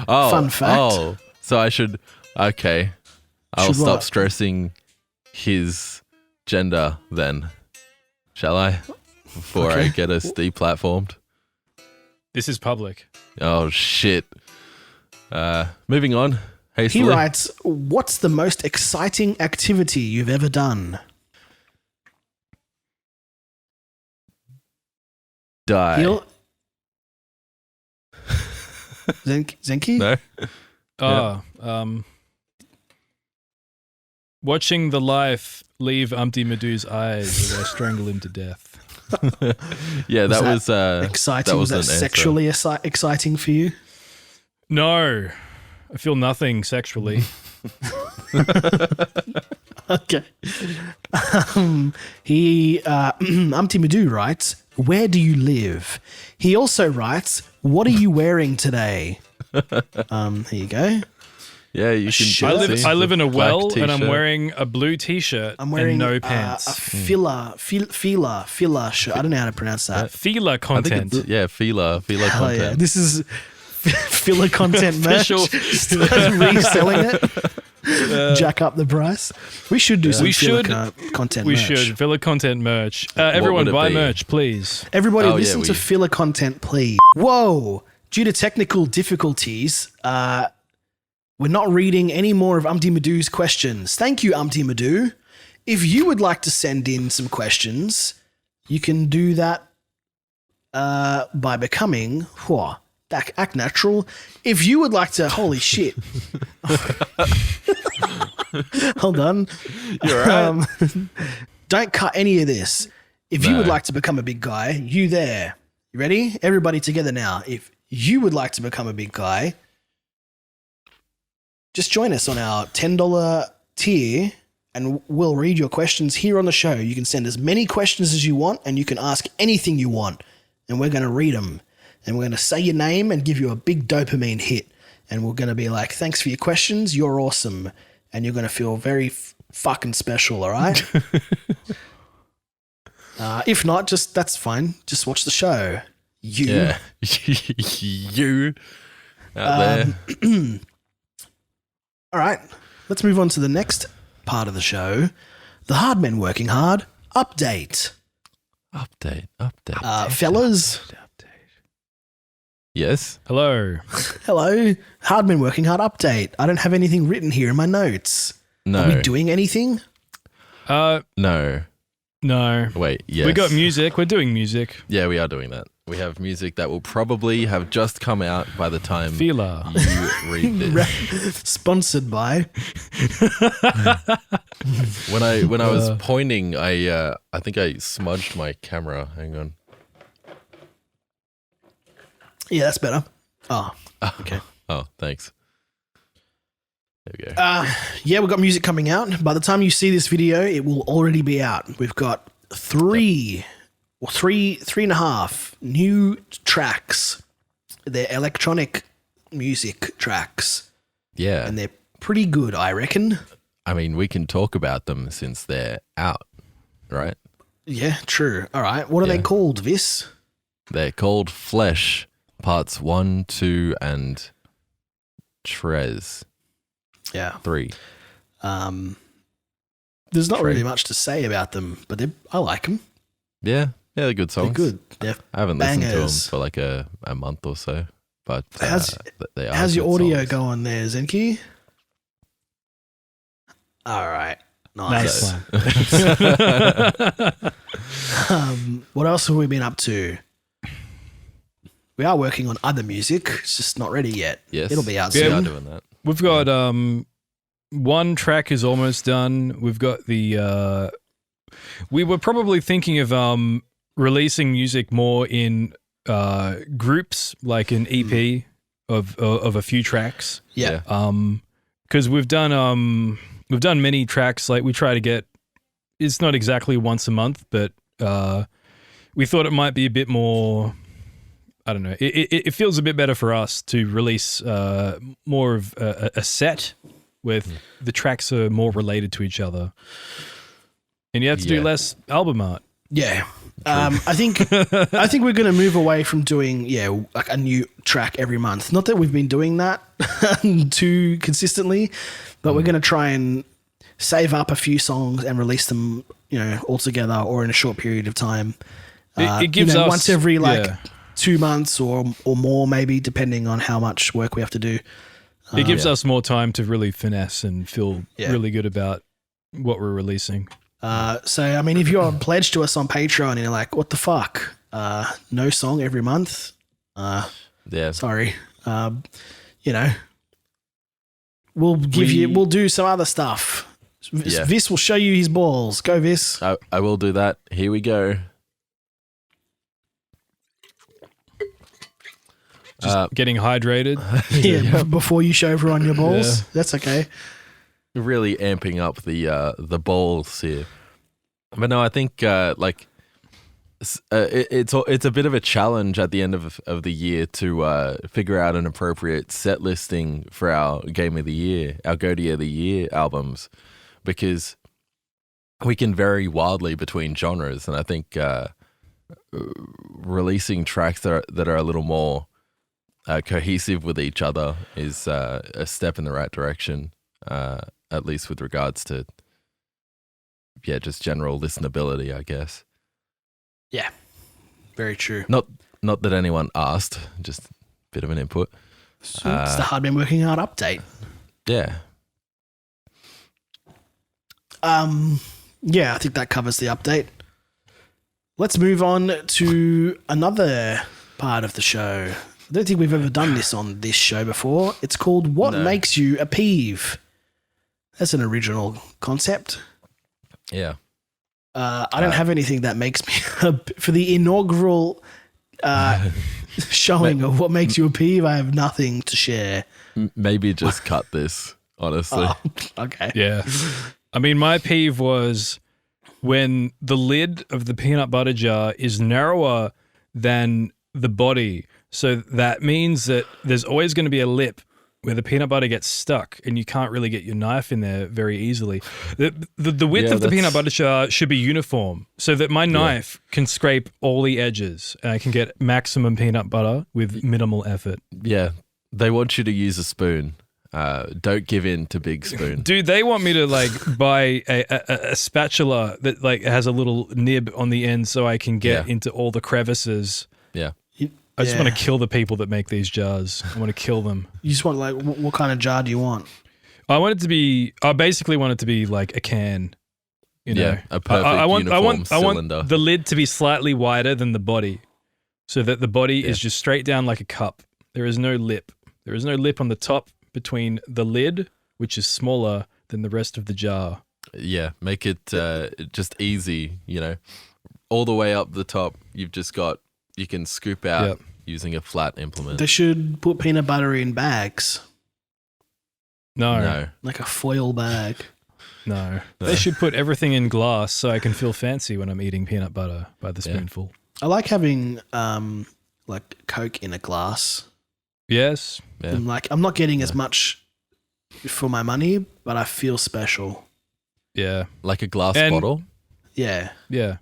Oh, Fun fact. Oh, so I should. Okay, I'll Should stop what? stressing his gender then. Shall I? Before I Okay. get us deplatformed. This is public. Oh shit. Moving on. Hastily. He writes, "What's the most exciting activity you've ever done?" Die. He'll- Zenki? No. Watching the life leave Umpty Madoo's eyes as I strangle him to death. Yeah, that that was Exciting? That Was that an answer. sexually exciting for you? No, I feel nothing sexually. Okay. Umpty Madoo writes, "Where do you live?" He also writes, "What are you wearing today?" Here you go. Yeah, you can. Shirt. see I live in a the black well and I'm t-shirt. wearing a blue t-shirt I'm wearing and no a pants. fila shirt. I don't know how to pronounce that. Fila I think content. it's, yeah, fila Hell yeah. content. This is filler content merch. Official- Start reselling it. Jack up the price. We should do some We filler should. content We merch. should. Filler content merch. Everyone would it buy be? merch, please. Everybody Oh, yeah, listen to we- filler content, please. Whoa. Due to technical difficulties, we're not reading any more of Umpty Madoo's questions. Thank you, Umpty Madoo. If you would like to send in some questions, you can do that by becoming Act Natural. If you would like to, holy shit. Hold on. You're right. Don't cut any of this. If you would No. like to become a big guy, you there. You ready? Everybody together now. If you would like to become a big guy, just join us on our $10 tier and we'll read your questions here on the show. You can send as many questions as you want and you can ask anything you want and we're going to read them. And we're going to say your name and give you a big dopamine hit. And we're going to be like, thanks for your questions. You're awesome. And you're going to feel very fucking special, all right? If not, that's fine. Just watch the show. You. Yeah, you out there. All right. Let's move on to the next part of the show. The Hard Men Working Hard update. Update. Fellas, Yes. Hello. hello. Hard Men Working Hard update. I don't have anything written here in my notes. No. Are we doing anything? No. No. Wait. Yes. We got music. We're doing music. Yeah, we are doing that. We have music that will probably have just come out by the time Fila. you read this. Sponsored by. When I was pointing, I think I smudged my camera. Hang on. Yeah, that's better. Oh, okay. Oh, thanks. There we go. Yeah, we've got music coming out. By the time you see this video, it will already be out. We've got three and a half new tracks. They're electronic music tracks, Yeah. and they're pretty good, I reckon. I mean, we can talk about them since they're out, right? Yeah, true. All right. What are they Yeah. called, Vis? They're called Flesh, parts 1, 2, and Trez Yeah. 3. There's not True. really much to say about them, but I like them. Yeah, they're good songs. They're good. They're I haven't listened to them bangers. for like a month or so, but they are How's your good audio songs. going there, Zenki? All right. Nice. Nice one. What else have we been up to? we are working on other music. It's just not ready yet. Yes. It'll be out We are soon. doing that. We've got one track is almost done. We've got the we were probably thinking of releasing music more in groups, like an EP of a few tracks. Yeah. Because we've done many tracks. Like we try to get, it's not exactly once a month, but we thought it might be a bit more. I don't know. It feels a bit better for us to release more of a set with the tracks are more related to each other, and you have to do less album art. Yeah. I think we're going to move away from doing like a new track every month. Not that we've been doing that too consistently, but we're going to try and save up a few songs and release them, all together or in a short period of time. It gives us once every 2 months or more, maybe, depending on how much work we have to do. It gives us more time to really finesse and feel really good about what we're releasing. So, I mean, if you're pledged to us on Patreon and you're like, what the fuck? No song every month? Sorry. We'll we'll do some other stuff. Vis will show you his balls. Go, Vis. I will do that. Here we go. Getting hydrated. Before you show everyone your balls. Yeah. That's okay. Really amping up the balls here. But no, I think it's a bit of a challenge at the end of the year to figure out an appropriate set listing for our Game of the Year, our Goatee of the Year albums, because we can vary wildly between genres, and I think releasing tracks that are a little more cohesive with each other is a step in the right direction, at least with regards to just general listenability, I guess. Yeah, very true. Not that anyone asked, just a bit of an input. It's the Hard Man Working Hard update. Yeah. I think that covers the update. Let's move on to another part of the show. I don't think we've ever done this on this show before. It's called What Makes You a Peeve. That's an original concept. Yeah. I don't have anything that makes me for the inaugural showing of What Makes You a Peeve. I have nothing to share. Maybe just cut this, honestly. Oh, okay. Yeah. I mean, my peeve was when the lid of the peanut butter jar is narrower than the body. So that means that there's always going to be a lip where the peanut butter gets stuck and you can't really get your knife in there very easily. The width of the peanut butter jar should be uniform so that my knife can scrape all the edges and I can get maximum peanut butter with minimal effort. Yeah. They want you to use a spoon. Don't give in to big spoon. Dude, they want me to buy a spatula that has a little nib on the end so I can get into all the crevices. Yeah. I just want to kill the people that make these jars. I want to kill them. You just want what kind of jar do you want? I basically want it to be like a can. A perfect uniform cylinder. I want the lid to be slightly wider than the body so that the body is just straight down like a cup. There is no lip. There is no lip on the top between the lid, which is smaller than the rest of the jar. Yeah, make it just easy, all the way up the top. You can scoop out using a flat implement. They should put peanut butter in bags. No. Like a foil bag. No. They should put everything in glass so I can feel fancy when I'm eating peanut butter by the spoonful. I like having Coke in a glass. Yes. Yeah. I'm not getting as much for my money, but I feel special. Yeah. Like a glass bottle? Yeah. Yeah.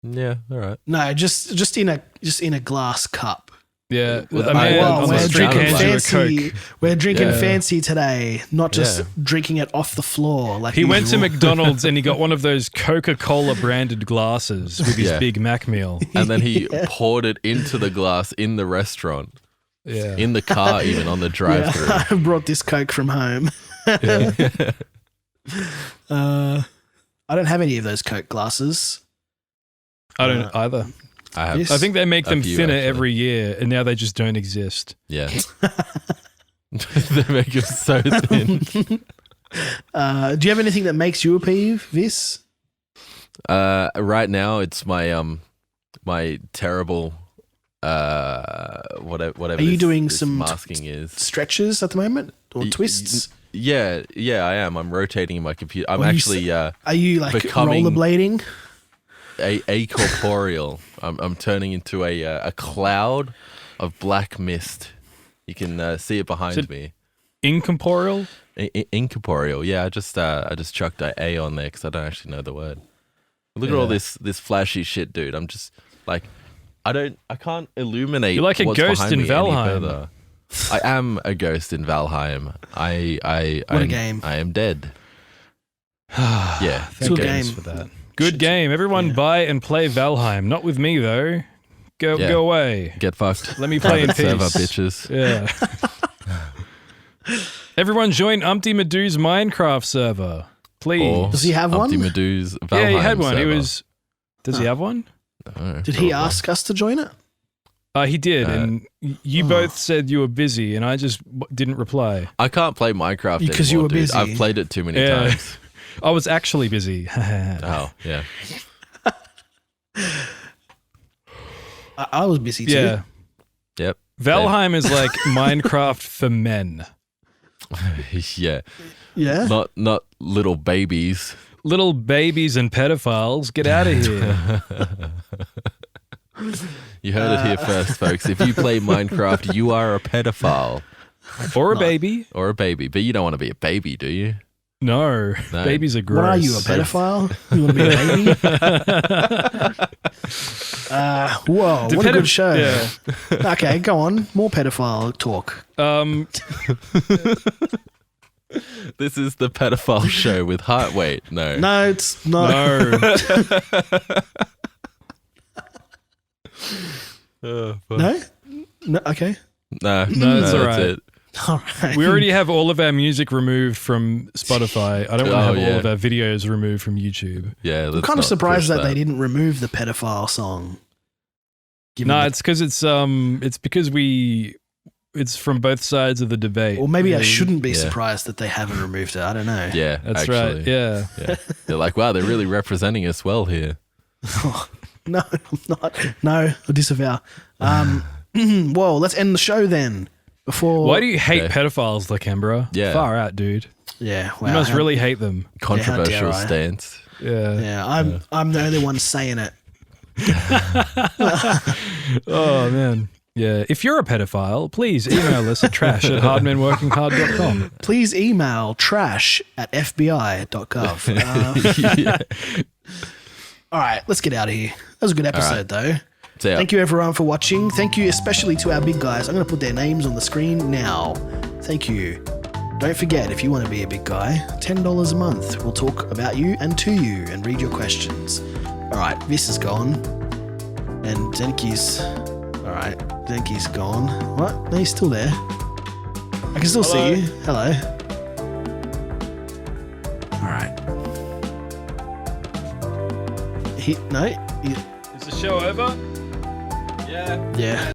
Yeah, all right. No, just in a glass cup. Yeah. We're drinking fancy. We're drinking fancy today, not just drinking it off the floor. He went to McDonald's and he got one of those Coca-Cola branded glasses with his Big Mac meal. And then he poured it into the glass in the restaurant. Yeah. In the car, even on the drive-thru. Yeah, I brought this Coke from home. Yeah. I don't have any of those Coke glasses. I don't either. I have. Yes. I think they make A them few, thinner actually. every year, and now they just don't exist. Yeah. They make it so thin. Do you have anything that makes you a peeve, Vis? Right now, it's my my terrible whatever. Are you this- doing this some masking is? Stretches at the moment or twists? Yeah, I am. I'm rotating in my computer. I'm Or you actually Are you like becoming- rollerblading? a corporeal. I'm turning into a cloud of black mist. You can see it behind So- me. Incorporeal? Incorporeal. Yeah, I just chucked a on there because I don't actually know the word. Look at all this flashy shit, dude. I'm just like, I can't illuminate. You're like a what's ghost behind in me any Valheim. further. I am a ghost in Valheim. What a game. I am dead. Yeah, Thank Good goodness game. for that. Good game. Everyone buy and play Valheim. Not with me, though. Go away. Get fucked. Let me play in Private server, peace. bitches. Yeah. Everyone join Umpty Madoo's Minecraft server. Please. Or Does he have one? Umpty Madoo's Valheim Yeah, he had one. server. He was. Does he have one? No, Did he probably. ask us to join it? He did, and you both said you were busy, and I just didn't reply. I can't play Minecraft Because you anymore, were dude. busy. I've played it too many Yeah. times. I was actually busy. Oh, yeah. I was busy too. Yeah. Yep. Valheim is like Minecraft for men. Yeah. Yeah. Not little babies. Little babies and pedophiles, get out of here. You heard it here first, folks. If you play Minecraft, you are a pedophile Or a baby. or a baby. But you don't want to be a baby, do you? No. No. Babies are gross. What are you, a pedophile? You want to be a baby? Whoa, what a good show. Yeah. Okay, go on. More pedophile talk. This is the pedophile show with heart. Wait, no. No, it's not. No. Oh, fuck. No? No? Okay. No, No, it's all that's right. it. All right. We already have all of our music removed from Spotify. I don't want to have all of our videos removed from YouTube. Yeah, I'm kind of surprised that they didn't remove the pedophile song. Given No, that- it's because it's because it's from both sides of the debate. or maybe I Yeah, shouldn't be Yeah. surprised that they haven't removed it. I don't know. Yeah, That's actually. right. Yeah. Yeah. They're like, wow, they're really representing us well here. No, I'm not. No, I disavow. Well, let's end the show then. Before. Why do you hate Okay. pedophiles, Lakembra? Yeah. Far out, dude. Yeah, wow. You must how- really hate them. Controversial I? stance. Yeah. Yeah, I'm the only one saying it. Oh, man. Yeah. If you're a pedophile, please email us at trash@hardmenworkinghard.com. Please email trash@fbi.gov. Yeah. All right, let's get out of here. That was a good episode, though. So, Thank you, everyone, for watching. Thank you especially to our big guys. I'm going to put their names on the screen now. Thank you. Don't forget, if you want to be a big guy, $10 a month. We'll talk about you and to you and read your questions. All right, this is gone. And Zenki's... All right, Zenki's gone. What? No, he's still there. I can still see you. Hello. All right. No? Is the show over? Yeah. Yeah.